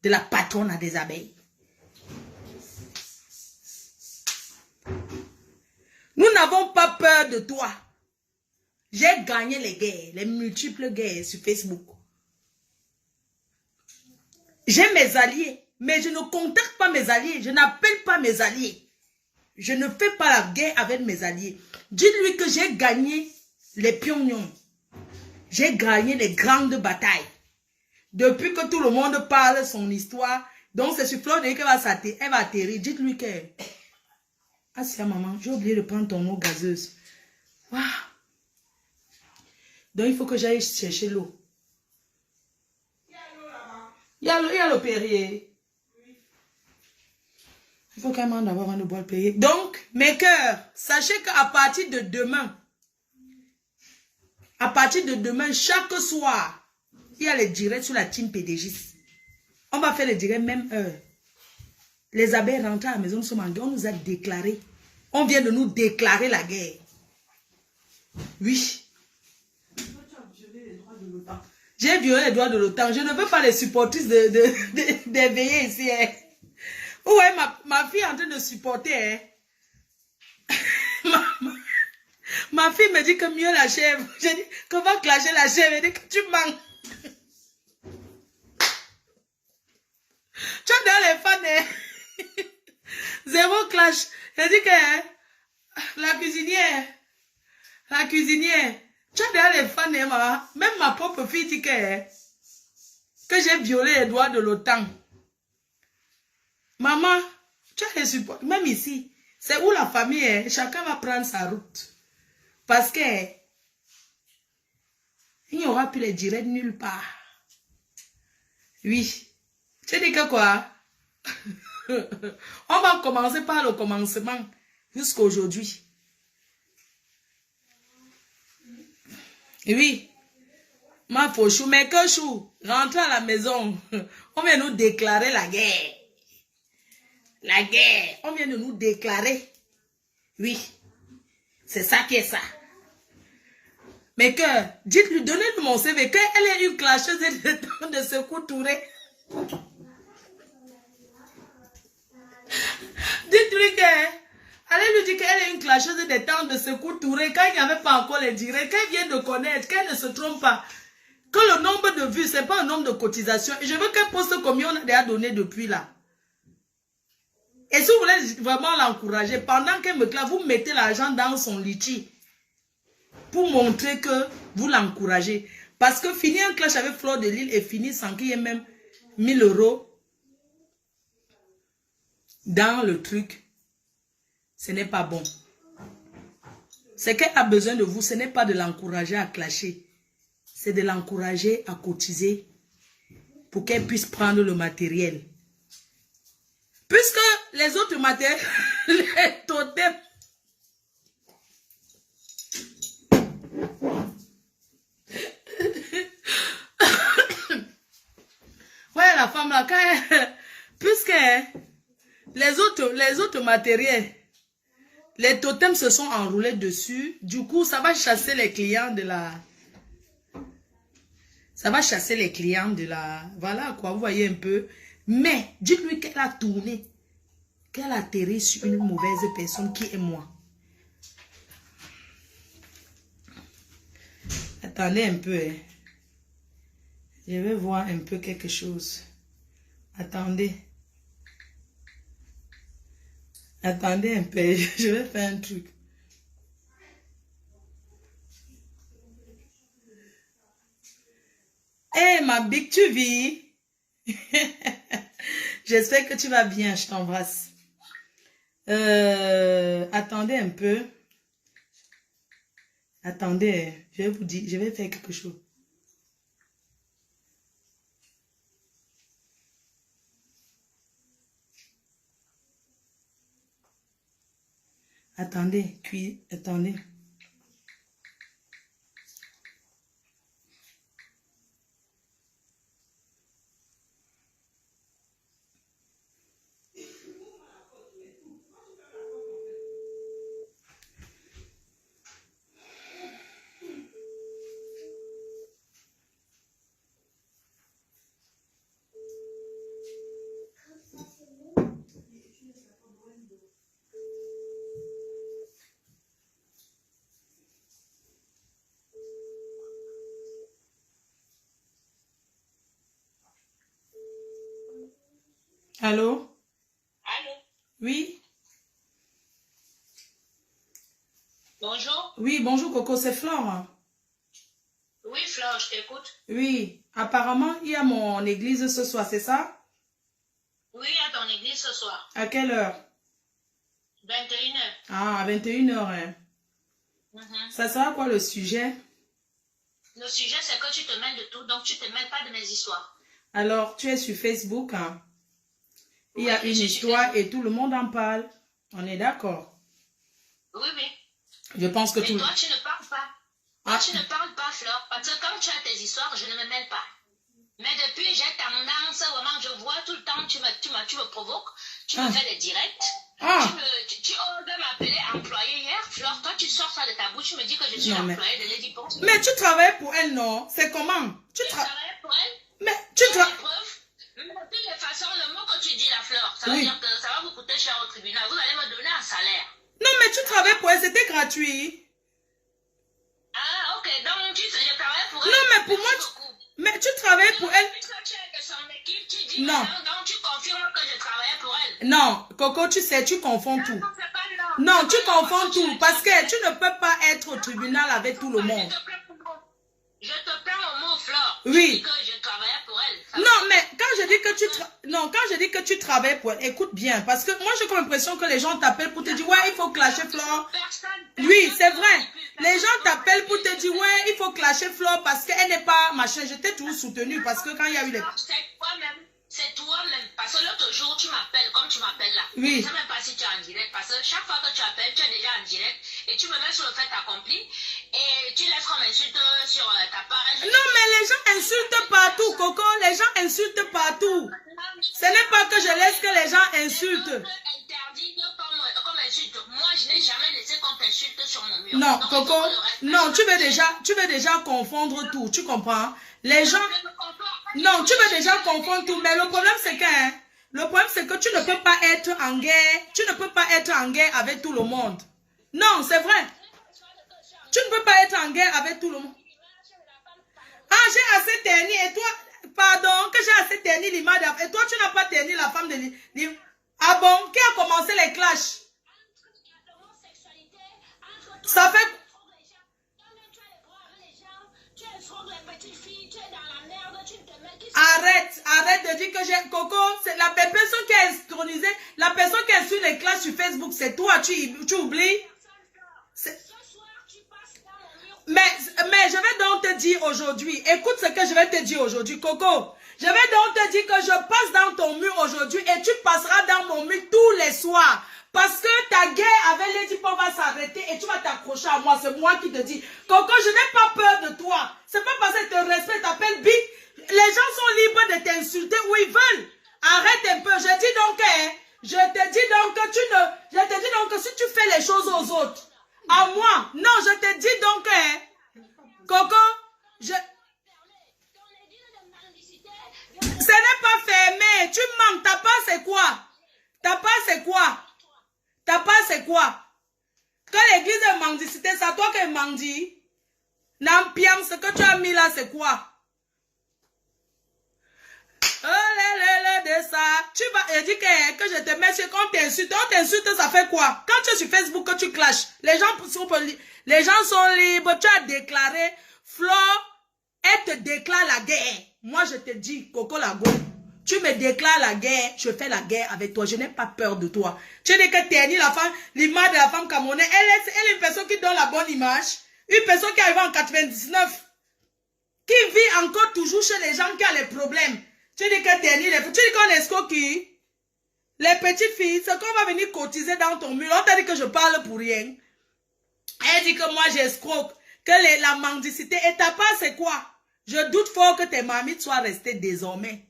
De la patronne des abeilles. Nous n'avons pas peur de toi. J'ai gagné les guerres, les multiples guerres sur Facebook. J'ai mes alliés, mais je ne contacte pas mes alliés, je n'appelle pas mes alliés. Je ne fais pas la guerre avec mes alliés. Dites-lui que j'ai gagné les Pyongyang. J'ai gagné les grandes batailles. Depuis que tout le monde parle son histoire, donc c'est sur Flore qu'elle va s'atterrir, elle va atterrir. Dites-lui que... Ah, c'est maman, j'ai oublié de prendre ton eau gazeuse. Waouh. Donc, il faut que j'aille chercher l'eau. Il y a le Perrier. Il faut qu'elle m'en d'abord avant de boire le Perrier. Donc, mes cœurs, sachez qu'à partir de demain, chaque soir, il y a les directs sur la team PDG. On va faire les directs même heure. Les abeilles rentrent à la maison, nous sommes en guerre. On nous a déclaré. On vient de nous déclarer la guerre. Oui. J'ai violé les droits de l'OTAN. Je ne veux pas les supportrices d'éveiller ici. Hein. Ouais, ma fille est en train de supporter. Hein. Ma fille me dit que mieux la chèvre. Je dis, comment clasher la chèvre? Elle dit que tu manques. Tu es dans les fans. Hein. Zéro clash. Elle dit que hein, la cuisinière, tu es dans les fans. Hein, même ma propre fille dit que j'ai violé les droits de l'OTAN. Maman, tu as les supports. Même ici, c'est où la famille est. Chacun va prendre sa route. Parce que il n'y aura plus les directs nulle part. Oui. Tu dis que quoi? On va commencer par le commencement jusqu'à aujourd'hui. Oui. Ma fauchou, mais que chou, rentre à la maison. On vient nous déclarer la guerre. La guerre. On vient de nous déclarer. Oui. C'est ça qui est ça. Mais que, dites-lui, donnez-lui mon CV, qu'elle est une clasheuse de Sékou Touré. Dites-lui que, allez lui dire qu'elle est une clasheuse des temps de Sékou Touré, quand il n'y avait pas encore les directs, qu'elle vient de connaître, qu'elle ne se trompe pas. Que le nombre de vues, ce n'est pas un nombre de cotisations. Et je veux qu'elle poste combien on a déjà donné depuis là. Et si vous voulez vraiment l'encourager, pendant qu'elle me clave, vous mettez l'argent dans son litchi pour montrer que vous l'encouragez. Parce que finir un clash avec Fleur de Lille et finir sans qu'il y ait même 1000 € dans le truc, ce n'est pas bon. Ce qu'elle a besoin de vous, ce n'est pas de l'encourager à clasher. C'est de l'encourager à cotiser pour qu'elle puisse prendre le matériel. Puisque les autres matériels, les totems, ouais, la femme là, quand elle, puisque les autres matériels, les totems se sont enroulés dessus, du coup, ça va chasser les clients de la... Ça va chasser les clients de la... Voilà quoi, vous voyez un peu. Mais, dites-lui qu'elle a tourné, qu'elle a atterri sur une mauvaise personne qui est moi. Attendez un peu. Hein. Je vais voir un peu quelque chose. Attendez. Attendez un peu. Je vais faire un truc. Hé, ma big, tu vis? J'espère que tu vas bien. Je t'embrasse. Attendez un peu. Attendez. Je vais vous dire. Je vais faire quelque chose. Attendez, attendez. Allô? Allô? Oui? Bonjour? Oui, bonjour Coco, c'est Flore. Oui, Flore, je t'écoute. Oui, apparemment, il y a mon église ce soir, c'est ça? Oui, à ton église ce soir. À quelle heure? 21h. Ah, à 21h. Hein. Ça sera quoi le sujet? Le sujet, c'est que tu te mêles de tout, donc tu ne te mêles pas de mes histoires. Alors, tu es sur Facebook, hein? Il y a une histoire et tout le monde en parle. On est d'accord? Oui, oui. Je pense que mais tout... toi, tu ne parles pas. Toi, tu ne parles pas, Flore, parce que quand tu as tes histoires, je ne me mêle pas. Mais depuis, j'ai tendance, vraiment, je vois tout le temps, tu me provoques, tu me fais des directs. Tu oses m'appeler employé hier, Flore, toi, tu sors ça de ta bouche, tu me dis que je suis l'employée de Lady Pong. Mais tu travailles pour elle, non? C'est comment? Tu travailles pour elle? Mais tu travailles... Mais de toutes les façons, le mot que tu dis, la fleur, ça veut dire que ça va vous coûter cher au tribunal. Vous allez me donner un salaire. Non, mais tu travailles pour elle, c'était gratuit. Ah, ok. Donc, je travaille pour elle. Non, mais pour moi, mais tu travailles pour elle. Non. Donc, tu confirmes que je travaillais pour elle. Non, Coco, tu sais, tu confonds tout. Non, tu confonds tout. Parce que tu ne peux pas être au tribunal avec tout le monde. Je te prends au mot, Flore. Oui. Que je travaillais pour elle. Non, mais quand je dis que tu dis que tu travailles pour elle, écoute bien. Parce que moi, j'ai comme l'impression que les gens t'appellent pour te dire, ouais, il faut clasher Flore. Oui, c'est vrai. Les gens t'appellent pour te dire, ouais, il faut clasher Flore parce qu'elle n'est pas machin. Je t'ai toujours soutenu parce que quand il y a eu les... C'est toi-même. Parce que l'autre jour, tu m'appelles comme tu m'appelles là. Oui. Je ne sais même pas si tu es en direct. Parce que chaque fois que tu appelles, tu es déjà en direct. Et tu me mets sur le fait accompli. Et tu laisses comme insulte sur ta page. Non, mais les gens insultent partout, Coco. Les gens insultent partout. Ce n'est pas que je laisse que les gens insultent. Comme insulte. Moi, je n'ai jamais laissé qu'on t'insulte sur mon mur. Non, donc, Coco. Non, tu veux déjà confondre tout. Tu comprends? Les gens... Non, tu veux déjà confondre tout. Mais le problème, c'est que tu ne peux pas être en guerre. Tu ne peux pas être en guerre avec tout le monde. Non, c'est vrai. Tu ne peux pas être en guerre avec tout le monde. Ah, j'ai assez terni. Et toi, pardon, que j'ai assez terni l'image. Et toi, tu n'as pas terni la femme de l'image. Ah bon, qui a commencé les clashs? Ça fait... Arrête de dire que j'ai... Coco, c'est la personne qui a intronisé, la personne qui a su les classes sur Facebook, c'est toi, tu oublies? Mais je vais donc te dire aujourd'hui, écoute ce que je vais te dire aujourd'hui, Coco. Je vais donc te dire que je passe dans ton mur aujourd'hui et tu passeras dans mon mur tous les soirs. Parce que ta guerre avec Lady Pong va s'arrêter et tu vas t'accrocher à moi. C'est moi qui te dis. Coco, je n'ai pas peur de toi. C'est pas parce que je te respecte, t'appelles Big. Les gens sont libres de t'insulter où ils veulent. Arrête un peu. Je te dis donc que si tu fais les choses aux autres, à moi, non, je te dis donc Coco, ce n'est pas fermé. Tu manques. Ta part, c'est quoi? Ta part, c'est quoi? Ta part, c'est quoi? Que l'église est mendicité, c'est à toi qui est mendie. Nampiam, ce que tu as mis là, c'est quoi? Oh là de ça. Tu vas dire que je te mets sur qu'on t'insulte. On t'insulte, ça fait quoi? Quand tu es sur Facebook, que tu clashes, les gens sont libres. Tu as déclaré, Flore, elle te déclare la guerre. Moi, je te dis, Coco Lago, tu me déclares la guerre, je fais la guerre avec toi. Je n'ai pas peur de toi. Tu dis que Terni, la femme, l'image de la femme camerounaise, elle est une personne qui donne la bonne image. Une personne qui arrive en 99, qui vit encore toujours chez les gens qui ont les problèmes. Tu dis que Terni, tu dis qu'on escroque qui? Les petites filles, c'est qu'on va venir cotiser dans ton mur. On t'a dit que je parle pour rien. Elle dit que moi j'escroque, que la mendicité. Et ta part, c'est quoi? Je doute fort que tes mamies soient restées désormais.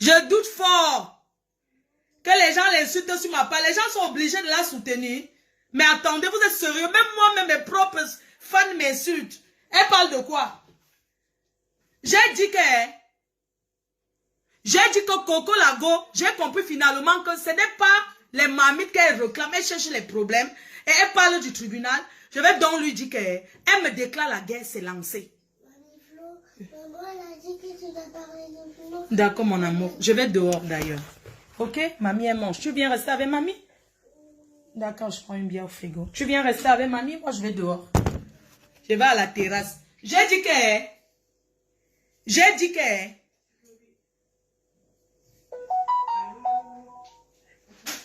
Je doute fort que les gens l'insultent sur ma part. Les gens sont obligés de la soutenir. Mais attendez, vous êtes sérieux? Même moi, même mes propres fans m'insultent. Elle parle de quoi? J'ai dit que Coco Lago, j'ai compris finalement que ce n'est pas les mamies qu'elle réclame. Elle cherche les problèmes. Et elle parle du tribunal. Je vais donc lui dire qu'elle me déclare la guerre, c'est lancé. D'accord, mon amour. Je vais dehors d'ailleurs. Ok, mamie, elle mange. Tu viens rester avec mamie? D'accord, je prends une bière au frigo. Tu viens rester avec mamie? Moi, je vais dehors. Je vais à la terrasse. J'ai dit que...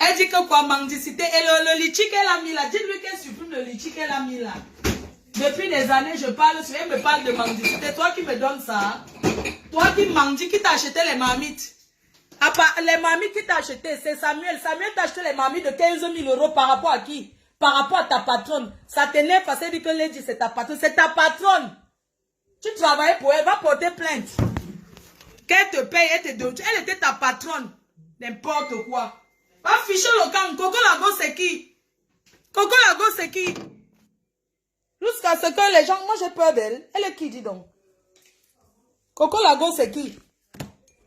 Elle dit que quoi, mendicité? Et le litchi qu'elle a mis là, dites-lui qu'elle supprime le litchi qu'elle a mis là. Depuis des années, je parle, elle me parle de mendicité. Toi qui me donnes ça, toi qui mendis, qui t'a acheté les marmites? Les marmites qui t'a acheté, c'est Samuel. Samuel t'a acheté les marmites de 15 000 € par rapport à qui? Par rapport à ta patronne. Ça t'énerve parce qu'elle dit que Lady c'est ta patronne. C'est ta patronne. Tu travaillais pour elle, va porter plainte. Qu'elle te paye, elle était ta patronne. N'importe quoi. Va ficher le camp. Coco Lago c'est qui? Coco Lago c'est qui? Jusqu'à ce que les gens... Moi, j'ai peur d'elle. Elle est qui, dis donc? Coco Lago, c'est qui?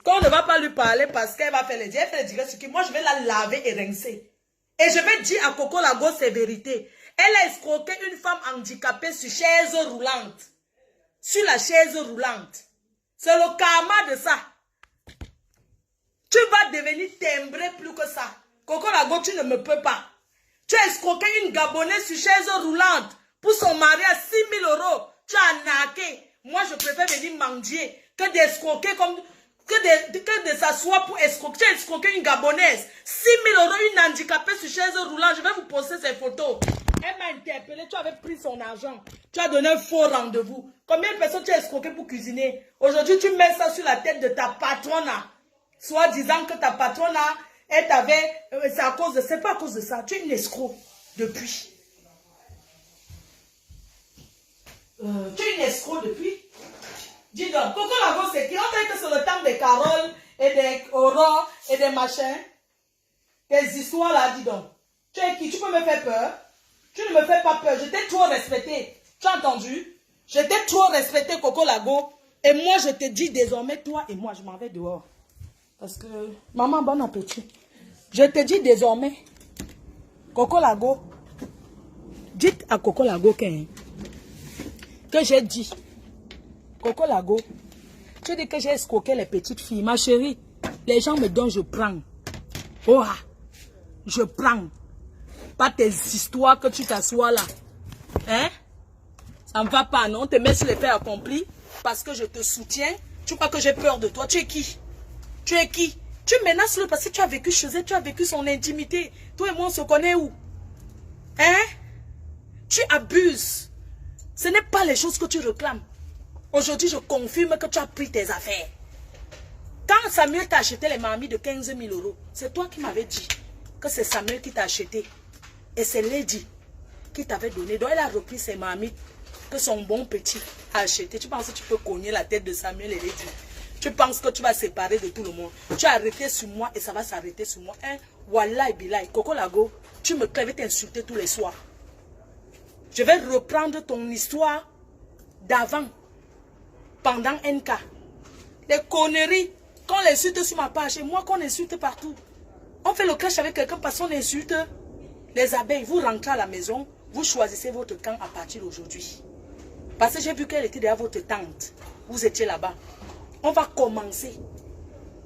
Quand on ne va pas lui parler parce qu'elle va faire les dires, elle fait les dires sur qui? Moi, je vais la laver et rincer. Et je vais dire à Coco Lago ses vérités. Elle a escroqué une femme handicapée sur chaise roulante. Sur la chaise roulante. C'est le karma de ça. Tu vas devenir timbré plus que ça. Coco Lago, tu ne me peux pas. Tu as escroqué une Gabonaise sur chaise roulante pour son mari à 6 000 €. Tu as arnaqué. Moi, je préfère venir mendier que d'escroquer comme... Que de s'asseoir pour escroquer. Tu as escroqué une Gabonaise. 6 000 €, une handicapée sur chaise roulante. Je vais vous poster ces photos. Elle m'a interpellé. Tu avais pris son argent. Tu as donné un faux rendez-vous. Combien de personnes tu as escroqué pour cuisiner? Aujourd'hui, tu mets ça sur la tête de ta patronne. Soit disant que ta patronne, elle t'avait... c'est à cause de... C'est pas à cause de ça. Tu es une escroc depuis. Tu es une escroc depuis. Dis donc, Coco Lago, c'est qui? On t'a dit que c'est le temps des Carole et des Aurore et des machins. Tes histoires là, dis donc. Tu es qui? Tu peux me faire peur? Tu ne me fais pas peur. Je t'ai trop respecté. Tu as entendu? Je t'ai trop respecté, Coco Lago. Et moi, je te dis désormais, toi et moi, je m'en vais dehors. Parce que, maman, bon appétit. Je te dis désormais, Coco Lago, dites à Coco Lago que j'ai dit. Coco Lago, tu dis que j'ai escroqué les petites filles. Ma chérie, les gens me donnent, je prends. Oh, je prends. Pas tes histoires que tu t'assois là. Hein? Ça ne va pas, non? On te met sur les faits accomplis parce que je te soutiens. Tu crois que j'ai peur de toi? Tu es qui? Tu es qui? Tu menaces le parce que tu as vécu chez elle, tu as vécu son intimité. Toi et moi, on se connaît où? Hein? Tu abuses. Ce n'est pas les choses que tu réclames. Aujourd'hui, je confirme que tu as pris tes affaires. Quand Samuel t'a acheté les mamies de 15 000 €, c'est toi qui m'avais dit que c'est Samuel qui t'a acheté. Et c'est Lady qui t'avait donné. Donc, elle a repris ses mamies que son bon petit a acheté. Tu penses que tu peux cogner la tête de Samuel et Lady? Tu penses que tu vas séparer de tout le monde? Tu as arrêté sur moi et ça va s'arrêter sur moi. Hein? Wallah et Bilay, Coco Lago, tu me crèves t'insulter tous les soirs. Je vais reprendre ton histoire d'avant. Pendant NK. Les conneries. Qu'on l'insulte sur ma page. Et moi qu'on insulte partout. On fait le clash avec quelqu'un parce qu'on insulte les abeilles. Vous rentrez à la maison. Vous choisissez votre camp à partir d'aujourd'hui. Parce que j'ai vu qu'elle était derrière votre tante. Vous étiez là-bas. On va commencer.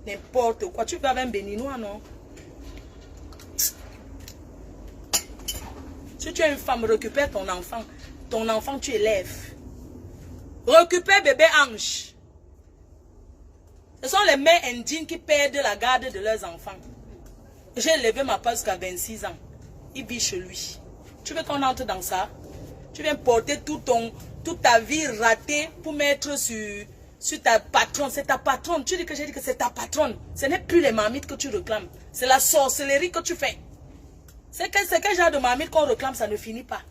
N'importe quoi. Tu veux avec un béninois, non? Si tu es une femme, récupère ton enfant. Ton enfant, tu élèves. Récupère bébé Ange. Ce sont les mères indignes qui perdent la garde de leurs enfants. J'ai élevé ma part jusqu'à 26 ans. Il vit chez lui. Tu veux qu'on entre dans ça? Tu viens porter toute ta vie ratée pour mettre sur ta patronne. C'est ta patronne. Tu dis que j'ai dit que c'est ta patronne. Ce n'est plus les marmites que tu réclames. C'est la sorcellerie que tu fais. C'est quel genre de marmite qu'on réclame, ça ne finit pas.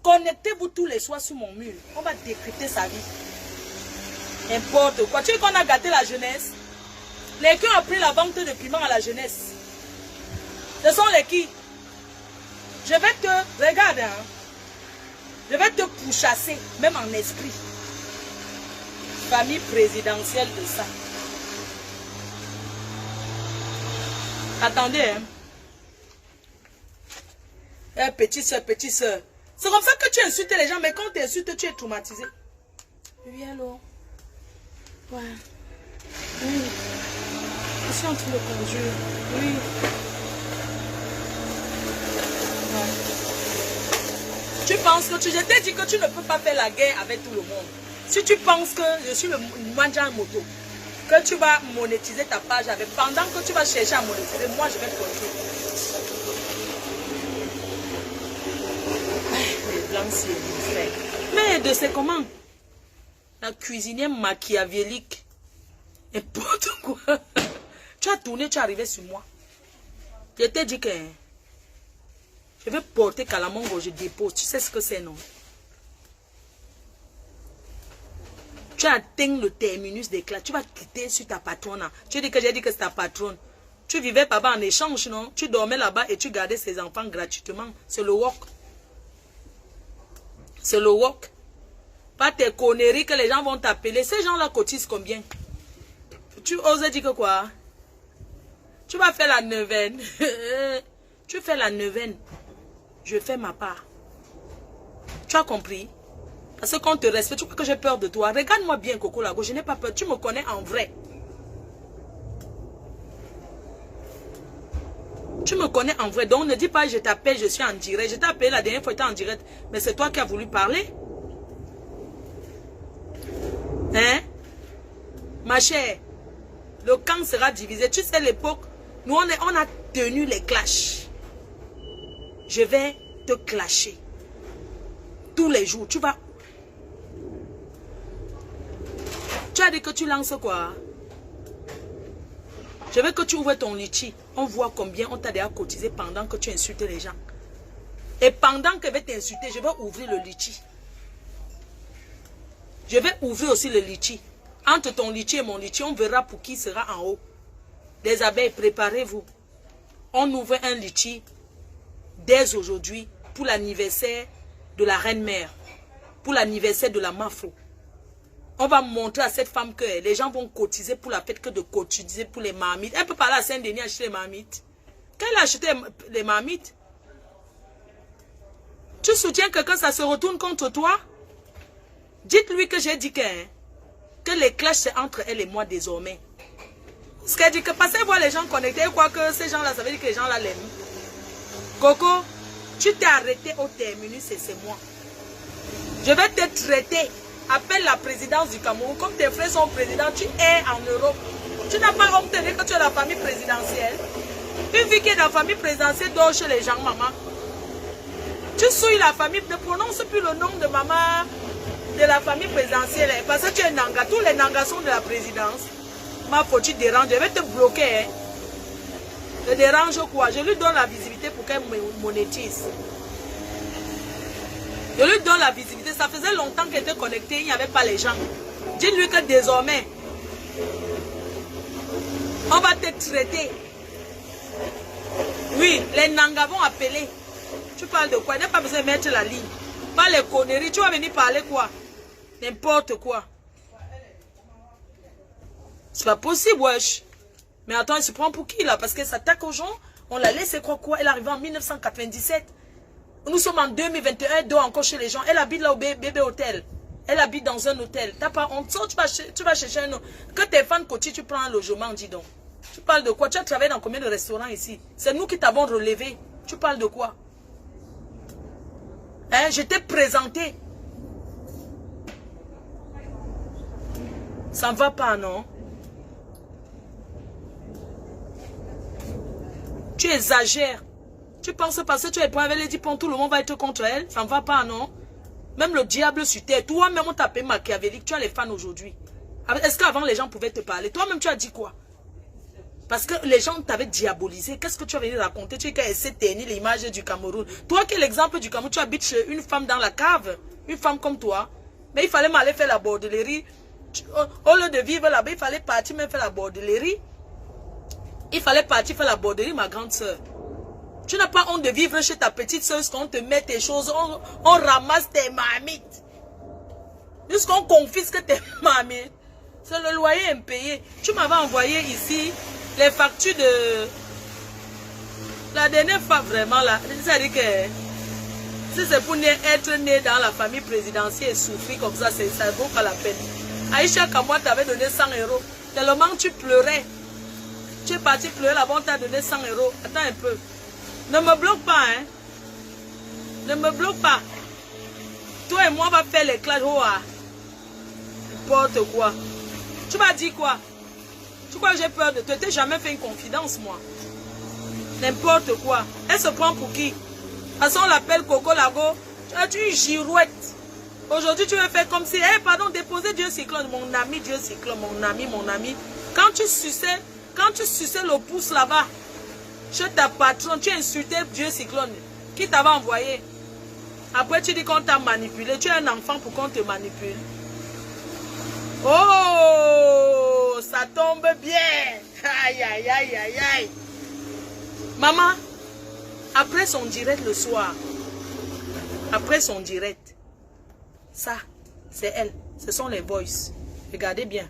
Connectez-vous tous les soirs sur mon mur. On va décrypter sa vie. N'importe quoi. Tu sais qu'on a gâté la jeunesse? Les qui ont pris la vente de piment à la jeunesse. Ce sont les qui? Je vais te... Regarde, hein. Je vais te pourchasser, même en esprit. Famille présidentielle de ça. Attendez, hein. Petite soeur, petite soeur. C'est comme ça que tu insultes les gens, mais quand tu insultes, tu es traumatisé. Oui, allô? Ouais. Oui. Je suis en train de conduire. Oui. Ouais. Tu penses que je t'ai dit que tu ne peux pas faire la guerre avec tout le monde. Si tu penses que je suis le Mandjan Moto, que tu vas monétiser ta page avec, pendant que tu vas chercher à monétiser, moi je vais te conduire. Les blancs, c'est l'enfer. Mais de c'est comment? La cuisinière machiavélique. N'importe quoi. Tu as tourné, tu es arrivé sur moi. Je t'ai dit que je vais porter Kalamongo, je dépose. Tu sais ce que c'est, non? Tu as atteint le terminus d'éclat. Tu vas quitter sur ta patronne. Tu dis que j'ai dit que c'est ta patronne. Tu vivais là-bas en échange, non? Tu dormais là-bas et tu gardais ses enfants gratuitement. C'est le work. C'est le wok. Pas tes conneries que les gens vont t'appeler. Ces gens-là cotisent combien? Tu oses dire que quoi? Tu vas faire la neuvaine. Tu fais la neuvaine. Je fais ma part. Tu as compris? Parce que quand on te respecte, tu crois que j'ai peur de toi. Regarde-moi bien, Coco Lago. Je n'ai pas peur. Tu me connais en vrai. Tu me connais en vrai. Donc ne dis pas je t'appelle, je suis en direct. Je t'ai appelé la dernière fois, tu étais en direct. Mais c'est toi qui as voulu parler. Hein? Ma chère, le camp sera divisé. Tu sais l'époque, nous on a tenu les clashs. Je vais te clasher. Tous les jours. Tu vas... Tu as dit que tu lances quoi? Je veux que tu ouvres ton litchi. On voit combien on t'a déjà cotisé pendant que tu insultes les gens. Et pendant que je vais t'insulter, je vais ouvrir le litchi. Je vais ouvrir aussi le litchi. Entre ton litchi et mon litchi, on verra pour qui sera en haut. Les abeilles, préparez-vous. On ouvre un litchi dès aujourd'hui pour l'anniversaire de la reine-mère. Pour l'anniversaire de la Mafro. On va montrer à cette femme que les gens vont cotiser pour la fête que de cotiser pour les marmites. Elle peut pas aller à Saint-Denis acheter les marmites. Quand elle a acheté les marmites, tu soutiens quelqu'un, ça se retourne contre toi. Dites-lui que j'ai dit que les clashs c'est entre elle et moi désormais. Ce qu'elle dit que parce qu'elle voit les gens connectés, elle croit que ces gens-là, ça veut dire que les gens là l'aiment. Coco, tu t'es arrêté au terminus et c'est moi. Je vais te traiter. Appelle la présidence du Cameroun. Comme tes frères sont présidents, tu es en Europe. Tu n'as pas honte de dire que tu es la famille présidentielle. Une fille qui est dans la famille présidentielle dort chez les gens, maman. Tu souilles la famille, ne prononce plus le nom de maman de la famille présidentielle. Parce que tu es Nanga. Tous les Nangas sont de la présidence. Ma faute, tu déranges. Je vais te bloquer. Hein. Je dérange quoi? Je lui donne la visibilité pour qu'elle monétise. Je lui donne la visibilité. Ça faisait longtemps qu'elle était connectée. Il n'y avait pas les gens. Dis-lui que désormais, on va te traiter. Oui, les Nangas vont appeler. Tu parles de quoi? Il n'y a pas besoin de mettre la ligne. Pas les conneries. Tu vas venir parler quoi? N'importe quoi. C'est pas possible, wesh. Mais attends, il se prend pour qui là? Parce qu'elle s'attaque aux gens. On la laisse quoi? Elle est arrivée en 1997. Nous sommes en 2021, elle dort encore chez les gens. Elle habite là au bébé hôtel. Elle habite dans un hôtel. T'as pas honte. Tu vas chercher un autre. Que tes fans cotis, tu prends un logement, dis donc. Tu parles de quoi? Tu as travaillé dans combien de restaurants ici? C'est nous qui t'avons relevé. Tu parles de quoi? Hein, je t'ai présenté. Ça ne va pas, non? Tu exagères. Tu penses parce que tu es point avec les 10 ponts, tout le monde va être contre elle? Ça ne va pas, non? Même le diable sur terre. Toi-même, on t'appelle machiavélique. Tu as les fans aujourd'hui. Est-ce qu'avant, les gens pouvaient te parler? Toi-même, tu as dit quoi? Parce que les gens t'avaient diabolisé. Qu'est-ce que tu as venu raconter? Tu es qu'à essayer de ternir l'image du Cameroun. Toi qui es l'exemple du Cameroun, tu habites chez une femme dans la cave. Une femme comme toi. Mais il fallait m'aller faire la bordellerie. Au lieu de vivre là-bas, il fallait partir même faire la bordellerie. Il fallait partir faire la bordellerie, ma grande soeur. Tu n'as pas honte de vivre chez ta petite soeur jusqu'on te met tes choses, on ramasse tes marmites. Jusqu'on confisque tes marmites. C'est le loyer impayé. Tu m'avais envoyé ici les factures de... La dernière fois vraiment là, c'est-à-dire que si c'est pour être né dans la famille présidentielle et souffrir comme ça, ça vaut pas la peine. Aïcha Kamoua t'avait donné 100 €. Tellement tu pleurais. Tu es parti pleurer là-bas, on t'a donné 100 €. Attends un peu. Ne me bloque pas, hein. Ne me bloque pas. Toi et moi, on va faire les clashs. Oh, ah. N'importe quoi. Tu m'as dit quoi? Tu crois que j'ai peur de toi? Tu n'as jamais fait une confidence, moi. N'importe quoi. Elle se prend pour qui? Parce qu'on l'appelle Coco Lago. Tu es une girouette. Aujourd'hui, tu veux faire comme si... Eh, pardon, déposer Dieu Cyclone. Mon ami Dieu Cyclone. Mon ami. Quand tu suçais le pouce là-bas, chez ta patronne, tu as insulté Dieu Cyclone. Qui t'avait envoyé? Après, tu dis qu'on t'a manipulé. Tu es un enfant pour qu'on te manipule. Oh, ça tombe bien. Aïe, aïe, aïe, aïe, aïe. Maman, après son direct le soir, après son direct, Ça, c'est elle. Ce sont les voices. Regardez bien.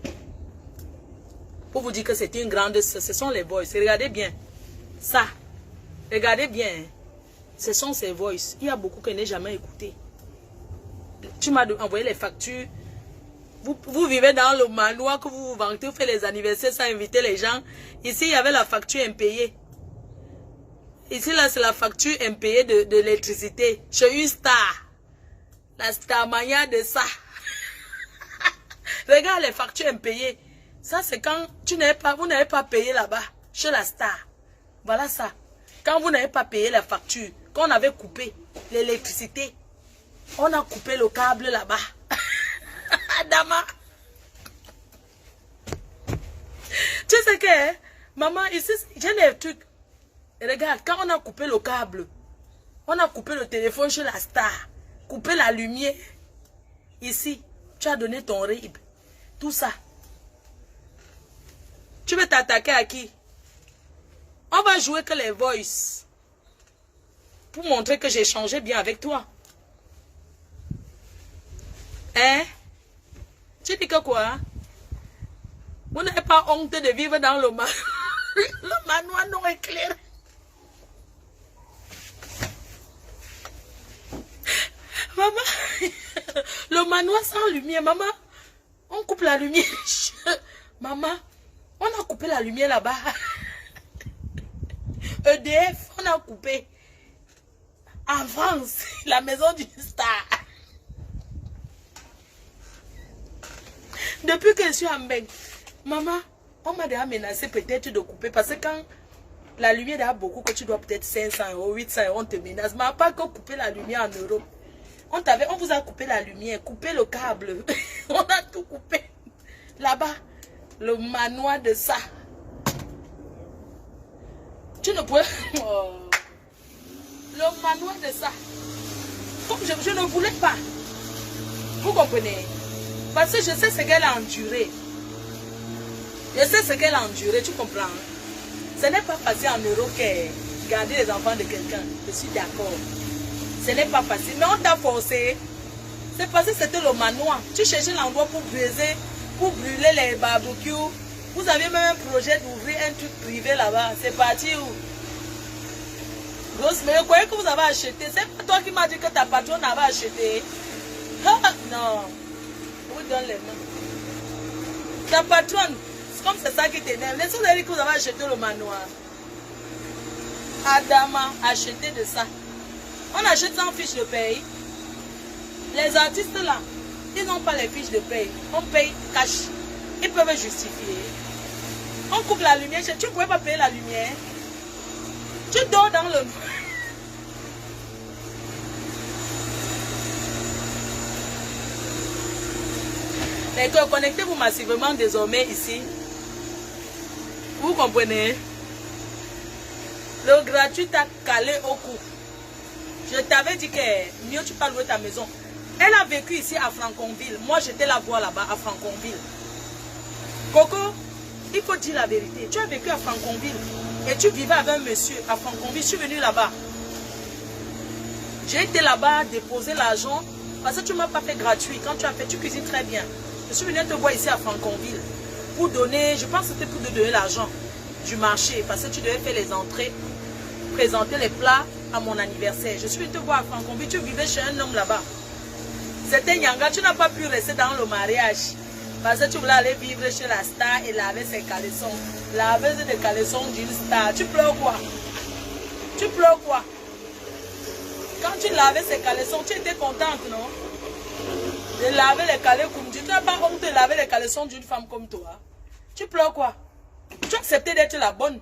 Pour vous dire que c'est une grande... Ce sont les voices. Regardez bien. Ça. Regardez bien. Ce sont ses voices. Il y a beaucoup que je n'ai jamais écouté. Tu m'as envoyé les factures. Vous vivez dans le manoir que vous vous vantez, vous faites les anniversaires sans inviter les gens. Ici, il y avait la facture impayée. Ici, là, c'est la facture impayée de l'électricité. Chez une star. La star mania de ça. Regarde les factures impayées. Ça, c'est quand vous n'avez pas payé là-bas, chez la star. Voilà ça. Quand vous n'avez pas payé la facture, quand on avait coupé l'électricité, on a coupé le câble là-bas. Dama. Tu sais que, hein, maman, ici, j'ai des trucs. Regarde, quand on a coupé le câble, on a coupé le téléphone chez la star, coupé la lumière. Ici, tu as donné ton RIB. Tout ça. Tu veux t'attaquer à qui? On va jouer que les voices. Pour montrer que j'ai changé bien avec toi. Hein? Tu dis que quoi? Vous n'avez pas honte de vivre dans le manoir non éclairé. Maman, le manoir sans lumière, maman, on coupe la lumière. Maman, on a coupé la lumière là-bas. EDF, on a coupé. En France, la maison du star. Depuis que je suis en Beng, maman, on m'a déjà menacé peut-être de couper. Parce que quand la lumière est beaucoup, que tu dois peut-être 500 €, 800 €, on te menace. Mais pas que couper la lumière en Europe. On vous a coupé la lumière, coupé le câble. On a tout coupé. Là-bas, le manoir de ça. Tu ne pouvais... Oh. Le manoir de ça. Comme je ne voulais pas. Vous comprenez? Parce que je sais ce qu'elle a enduré. Je sais ce qu'elle a enduré, tu comprends? Ce n'est pas facile en Europe que garder les enfants de quelqu'un. Je suis d'accord. Ce n'est pas facile. Mais on t'a forcé. C'est parce que c'était le manoir. Tu cherchais l'endroit pour baiser, pour brûler les barbecues. Vous avez même un projet d'ouvrir un truc privé là-bas. C'est parti où? Grosse, mais vous croyez que vous avez acheté? C'est pas toi qui m'as dit que ta patronne avait acheté. Ah, non. Où donne les mains? Ta patronne, c'est comme c'est ça qui t'énerve. Laissez-vous dire que vous avez acheté le manoir. Adama, acheté de ça. On achète sans fiche de paye. Les artistes là, ils n'ont pas les fiches de paye. On paye cash. Ils peuvent justifier. On coupe la lumière. Tu ne pouvais pas payer la lumière. Tu dors dans le... Mais connectez-vous massivement désormais ici. Vous comprenez? Le gratuit t'a calé au cou. Je t'avais dit que mieux tu peux louer ta maison. Elle a vécu ici à Franconville. Moi j'étais la voir là-bas à Franconville. Coco, il faut dire la vérité. Tu as vécu à Franconville et tu vivais avec un monsieur à Franconville. Je suis venue là-bas. J'ai été là-bas déposer l'argent parce que tu ne m'as pas fait gratuit. Quand tu as fait, tu cuisines très bien. Je suis venue te voir ici à Franconville pour donner, je pense que c'était pour te donner l'argent du marché parce que tu devais faire les entrées, présenter les plats à mon anniversaire. Je suis venue te voir à Franconville. Tu vivais chez un homme là-bas. C'était Nyanga. Tu n'as pas pu rester dans le mariage. Parce que tu voulais aller vivre chez la star et laver ses caleçons. Laver des caleçons d'une star. Tu pleures quoi? Tu pleures quoi? Quand tu lavais ses caleçons, tu étais contente, non? De laver les caleçons comme tu n'as pas honte de laver les caleçons d'une femme comme toi. Tu pleures quoi? Tu acceptais d'être la bonne.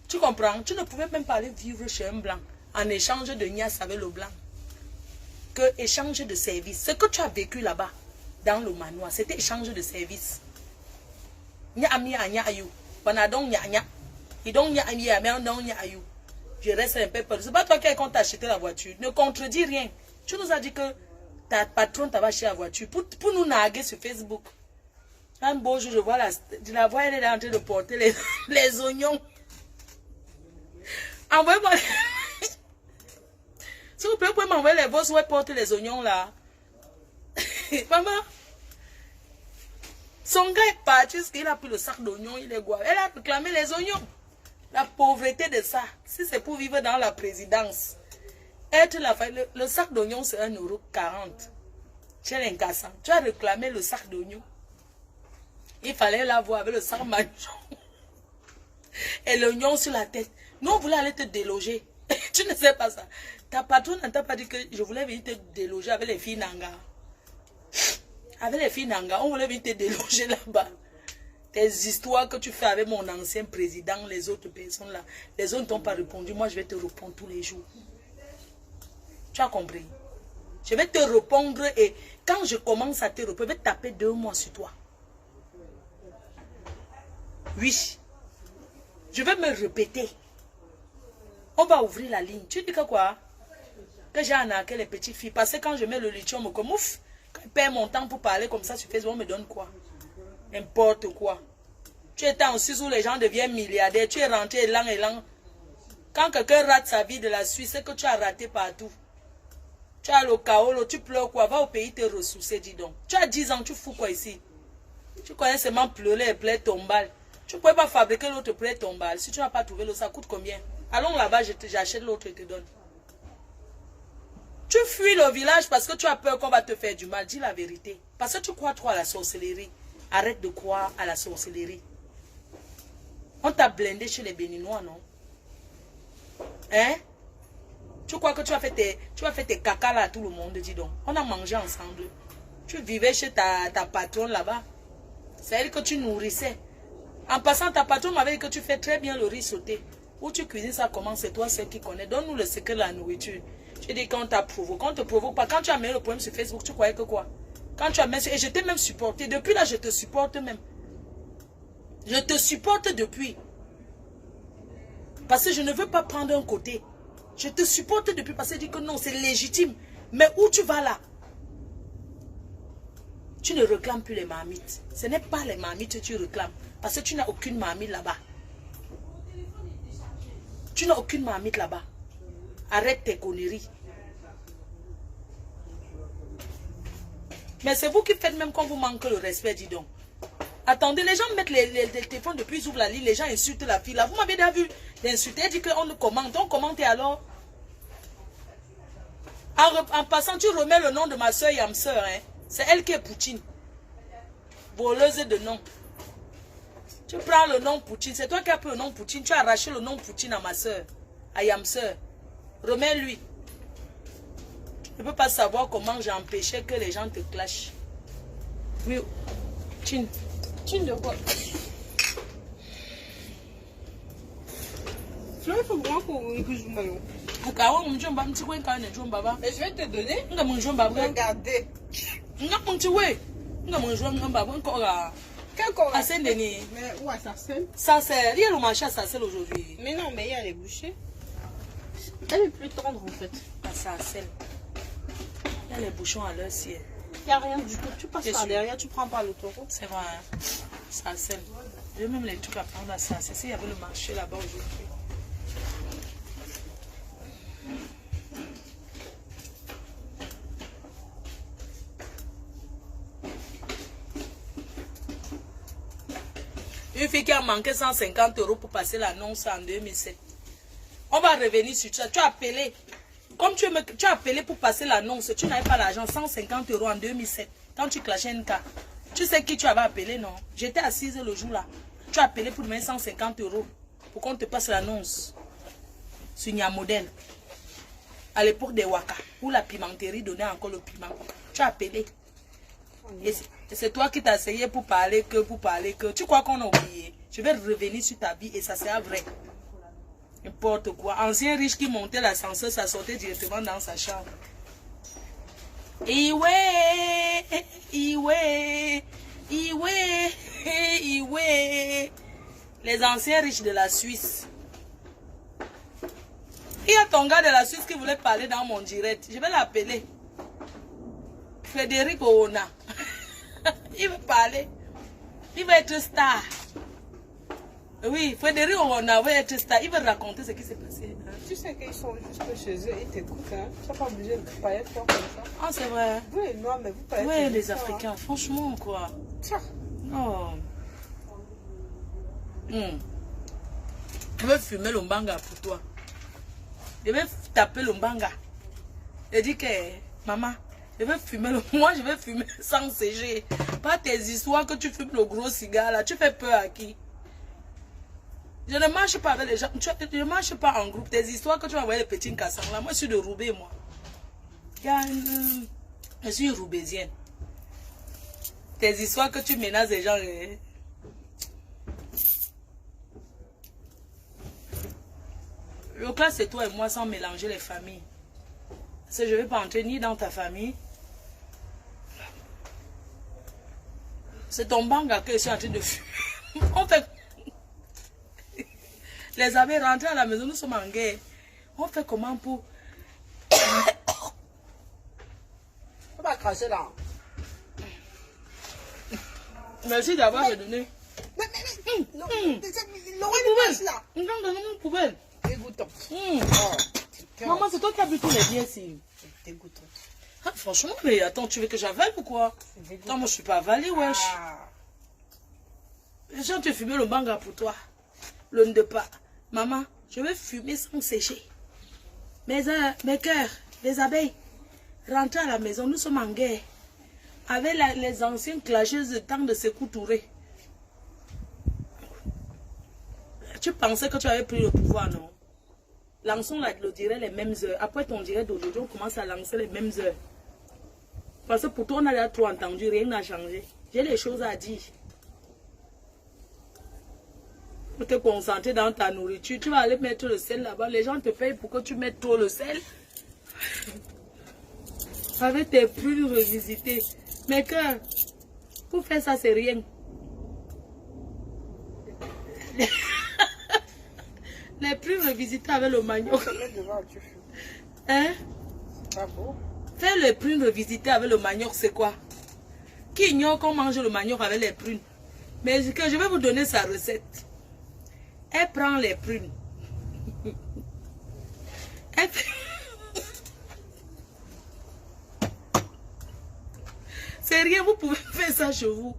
Tu comprends? Tu ne pouvais même pas aller vivre chez un blanc en échange de niasse avec le blanc. Que échange de service. Ce que tu as vécu là-bas, dans le manoir, c'était échange de service. Je reste un peu peur. C'est pas toi qui as compté acheter la voiture. Ne contredis rien. Tu nous as dit que ta patronne t'avait acheté la voiture pour nous narguer sur Facebook. Un beau jour, je vois la voix, elle est en train de porter les oignons. Envoyez-moi. S'il vous plaît, vous pouvez m'envoyer les vôtres où elle porte les oignons là. Maman, son gars est parti parce qu'il a pris le sac d'oignons, il est guave. Elle a réclamé les oignons. La pauvreté de ça, si c'est pour vivre dans la présidence, le sac d'oignons c'est 1,40 €. Tu es l'incassant. Tu as réclamé le sac d'oignons. Il fallait l'avoir avec le sac manchon. Et l'oignon sur la tête. Nous, on voulait aller te déloger. Tu ne sais pas ça. Ta patronne n'a pas dit que je voulais venir te déloger avec les filles Nanga. Avec les filles Nanga, on voulait venir te déloger là-bas. Tes histoires que tu fais avec mon ancien président, les autres personnes là. Les autres ne t'ont pas répondu. Moi, je vais te répondre tous les jours. Tu as compris? Je vais te répondre et quand je commence à te répondre, je vais taper 2 mois sur toi. Oui. Je vais me répéter. On va ouvrir la ligne. Tu dis que quoi? Que j'ai arnaqué les petites filles. Parce que quand je mets le lithium comme ouf, quand je perds mon temps pour parler comme ça sur Facebook, on me donne quoi? N'importe quoi. Tu étais en Suisse où les gens deviennent milliardaires. Tu es rentré élan, élan. Quand quelqu'un rate sa vie de la Suisse, c'est que tu as raté partout. Tu as le chaos, tu pleures quoi? Va au pays te ressourcer, dis donc. Tu as 10 ans, tu fous quoi ici? Tu connais seulement pleurer et pleurer ton balle. Tu ne pouvais pas fabriquer l'autre pleurer ton balle. Si tu n'as pas trouvé l'eau, ça coûte combien? Allons là-bas, j'achète l'autre et te donne. Tu fuis le village parce que tu as peur qu'on va te faire du mal. Dis la vérité. Parce que tu crois trop à la sorcellerie. Arrête de croire à la sorcellerie. On t'a blindé chez les Béninois, non? Hein? Tu crois que tu as fait tes caca là à tout le monde, dis donc. On a mangé ensemble. Tu vivais chez ta patronne là-bas. C'est elle que tu nourrissais. En passant, ta patronne m'avait dit que tu fais très bien le riz sauté. Où tu cuisines ça comment? C'est toi seul qui connais. Donne-nous le secret de la nourriture. Tu dis qu'on t'a provoqué. On te provoque pas. Quand tu as mis le problème sur Facebook, tu croyais que quoi? Quand tu as mis... Et je t'ai même supporté. Depuis là, je te supporte même. Je te supporte depuis. Parce que je ne veux pas prendre un côté. Je te supporte depuis parce que je dis que non, c'est légitime. Mais où tu vas là? Tu ne réclames plus les marmites. Ce n'est pas les marmites que tu réclames. Parce que tu n'as aucune marmite là-bas. Tu n'as aucune marmite là-bas. Arrête tes conneries. Mais c'est vous qui faites même quand vous manquez le respect, dis donc. Attendez, les gens mettent les téléphones depuis ils ouvrent la ligne, les gens insultent la fille là. Vous m'avez déjà vu l'insulter, elle dit qu'on nous commente. On commente et alors? En passant, tu remets le nom de ma soeur Yamseur. Hein? C'est elle qui est Poutine. Voleuse de nom. Tu prends le nom Poutine. C'est toi qui as pris le nom Poutine. Tu as arraché le nom Poutine à ma soeur. À Yamseur. Remets-lui. Tu ne peux pas savoir comment j'ai empêché que les gens te clashent. Oui. Tine. Tine de quoi? Il faut vraiment que je m'aille. Mais je vais te donner. Regardez. Quel corps? Mais où à Sarcelles? Sarcelles. Il y a le marché à Sarcelles aujourd'hui. Mais non, mais il y a les bouchées. Elle est plus tendre en fait. À Sarcelles. Il y a les bouchons à l'heure ciel. Il n'y a rien du tout. Tu passes par derrière, tu prends pas l'autoroute. C'est vrai. Hein? Sarcelles. J'ai même les trucs à prendre à Sarcelles. Il y avait le marché là-bas aujourd'hui. Une fille qui a manqué 150 € pour passer l'annonce en 2007. On va revenir sur ça. Tu as appelé. Comme tu as appelé pour passer l'annonce, tu n'avais pas l'argent. 150 € en 2007. Quand tu clashais une carte. Tu sais qui tu avais appelé, non? J'étais assise le jour là. Tu as appelé pour demander 150 € pour qu'on te passe l'annonce. Sur Nia Modèle. À l'époque des Waka. Où la pimenterie donnait encore le piment. Tu as appelé. Et c'est toi qui t'as essayé pour parler que. Tu crois qu'on a oublié? Je vais revenir sur ta vie et ça sera vrai. N'importe quoi. Ancien riche qui montait l'ascenseur, ça sortait directement dans sa chambre. Iwe. Les anciens riches de la Suisse. Il y a ton gars de la Suisse qui voulait parler dans mon direct. Je vais l'appeler. Frédéric Oona. Il veut parler. Il va être star. Oui, Frédéric, on avait été star. Il veut raconter ce qui s'est passé. Tu sais qu'ils sont juste chez eux, ils t'écoutent. Hein. Tu n'es pas obligé de parler fort comme ça. Ah, c'est vrai. Vous et moi, mais vous parlez Oui, les Africains, franchement, quoi. Tiens. Oh. Je vais fumer le mbanga pour toi. Je vais taper le mbanga. Je dis que, maman, je vais fumer le... Moi, je vais fumer sans CG. Pas tes histoires que tu fumes le gros cigare là. Tu fais peur à qui? Je ne marche pas avec les gens. Je ne marche pas en groupe. Tes histoires que tu vas envoyer les petits cassants là. Moi, je suis de Roubaix, moi. Je suis roubaisienne. Tes histoires que tu menaces les gens. Le cas, c'est toi et moi sans mélanger les familles. Parce que je ne vais pas entrer ni dans ta famille. C'est ton banga que je suis en train de fumer. On fait... Les amis rentrés à la maison, nous sommes en guerre. On fait comment pour... On va cracher là. Merci d'avoir me donné. Non, Une poubelle. Dégoûtant. Maman, c'est toi qui as bu tous les biens ici. Dégoûtant. Ah, franchement, mais attends, tu veux que j'avale ou quoi? Non, moi je suis pas avalée, wesh. Les gens te fumer le banga pour toi. Le ndepa. Maman, je vais fumer sans sécher. Mes cœurs, les abeilles, rentrez à la maison, nous sommes en guerre. Avec les anciennes clasheuses de temps de Sékou Touré. Tu pensais que tu avais pris le pouvoir, non? Lançons le direct les mêmes heures. Après ton direct d'aujourd'hui, on commence à lancer les mêmes heures. Parce que pour toi, on a déjà trop entendu, rien n'a changé. J'ai les choses à dire. Pour te concentrer dans ta nourriture, tu vas aller mettre le sel là-bas. Les gens te payent pour que tu mettes trop le sel. Avec tes prunes revisitées. Mais que, pour faire ça, c'est rien. Les prunes revisitées avec le manioc. Hein? Pas beau. Faire les prunes revisitées avec le manioc, c'est quoi? Qui ignore qu'on mange le manioc avec les prunes? Mais que je vais vous donner sa recette. Elle prend les prunes. Elle fait... C'est rien, vous pouvez faire ça chez vous.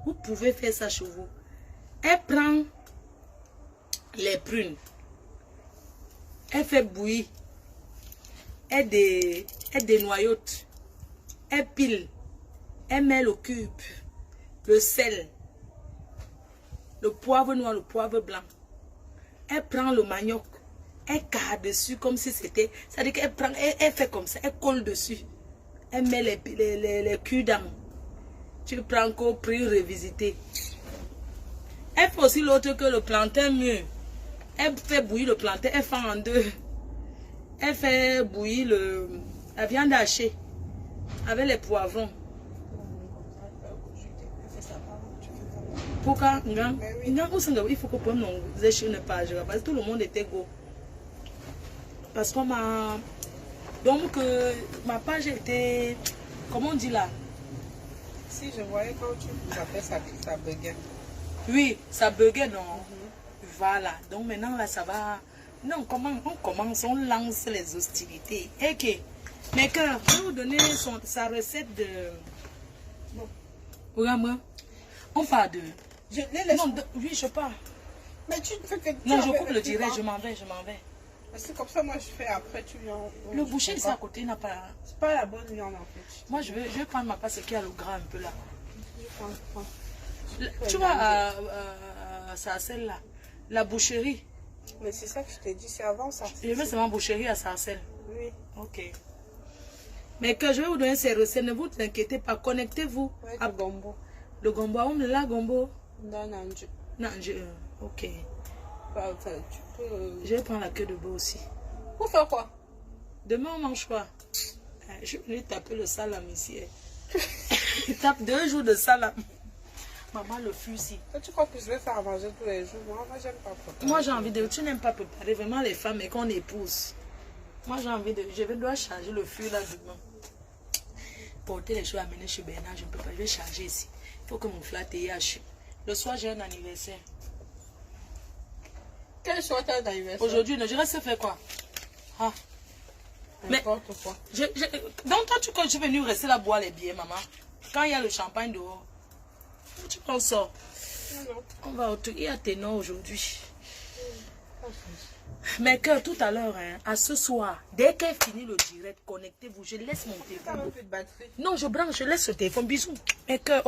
Vous pouvez faire ça chez vous. Elle prend les prunes. Elle fait bouillir. Elle dénoyote. Elle pile. Elle met le cube. Le sel. Le poivre noir, le poivre blanc. Elle prend le manioc. Elle carre dessus comme si c'était... C'est-à-dire qu'elle prend... Elle fait comme ça. Elle colle dessus. Elle met les cul-dents. Tu prends encore prix revisité. Elle fait aussi l'autre que le plantain mûr. Elle fait bouillir le plantain. Elle fait en deux. Elle fait bouillir la viande hachée. Avec les poivrons. Pourquoi? Il faut que pour nous une page. Parce que tout le monde était go. Parce qu'on m'a... Donc, ma page était... Comment on dit là? Si je voyais quand tu appelles ça buguait. Oui, ça buguait, non? Voilà. Donc maintenant, là, ça va... Non, on commence, on lance les hostilités. Ok. Mais que, je vais vous donner sa recette de... Bon. Regarde-moi. On parle de... Non, oui, je parle. Mais tu ne fais que... Non, je coupe le direct, je m'en vais. C'est comme ça, moi, je fais après, tu viens... Le boucher, c'est à côté, il n'a pas... C'est pas la bonne viande, en fait. Moi, je vais prendre ma passe qui a le gras un peu là. Prends. Tu vois, à Sarcelles, là, la boucherie. Mais c'est ça que je t'ai dit, c'est avant ça. Je veux seulement boucherie à Sarcelles. Oui. Ok. Mais que je vais vous donner ces recettes, ne vous inquiétez pas, connectez-vous. Ouais, le gombo. Le gombo, on me l'a gombo. Non, ok. Bah, tu peux... Je vais prendre la queue de bœuf aussi. Pour faire quoi? Demain, on mange quoi? Je vais venir taper le salam ici. Il tape 2 jours de salam. Maman, le fusil. Tu crois que je vais faire à manger tous les jours? Moi, j'aime pas préparer. Moi, j'ai envie de... Tu n'aimes pas préparer vraiment les femmes et qu'on épouse. Moi, j'ai envie de... Je dois charger le fût là demain. Porter les choses, amener chez Bernard, je ne peux pas. Je vais charger ici. Il faut que mon flat TH. Le soir, j'ai un anniversaire. Quel soir d'anniversaire? Aujourd'hui, je reste faire quoi? Ah. Mais, N'importe quoi. donc toi, quand je suis venu rester là boire les billets, maman, quand il y a le champagne dehors, tu penses ça? Non. On va il y a ténor aujourd'hui. Mais que tout à l'heure, hein, à ce soir, dès qu'elle finit le direct, connectez-vous, je laisse mon téléphone. Un peu de batterie. Non, je branche, je laisse le téléphone. Bisous. Mais que,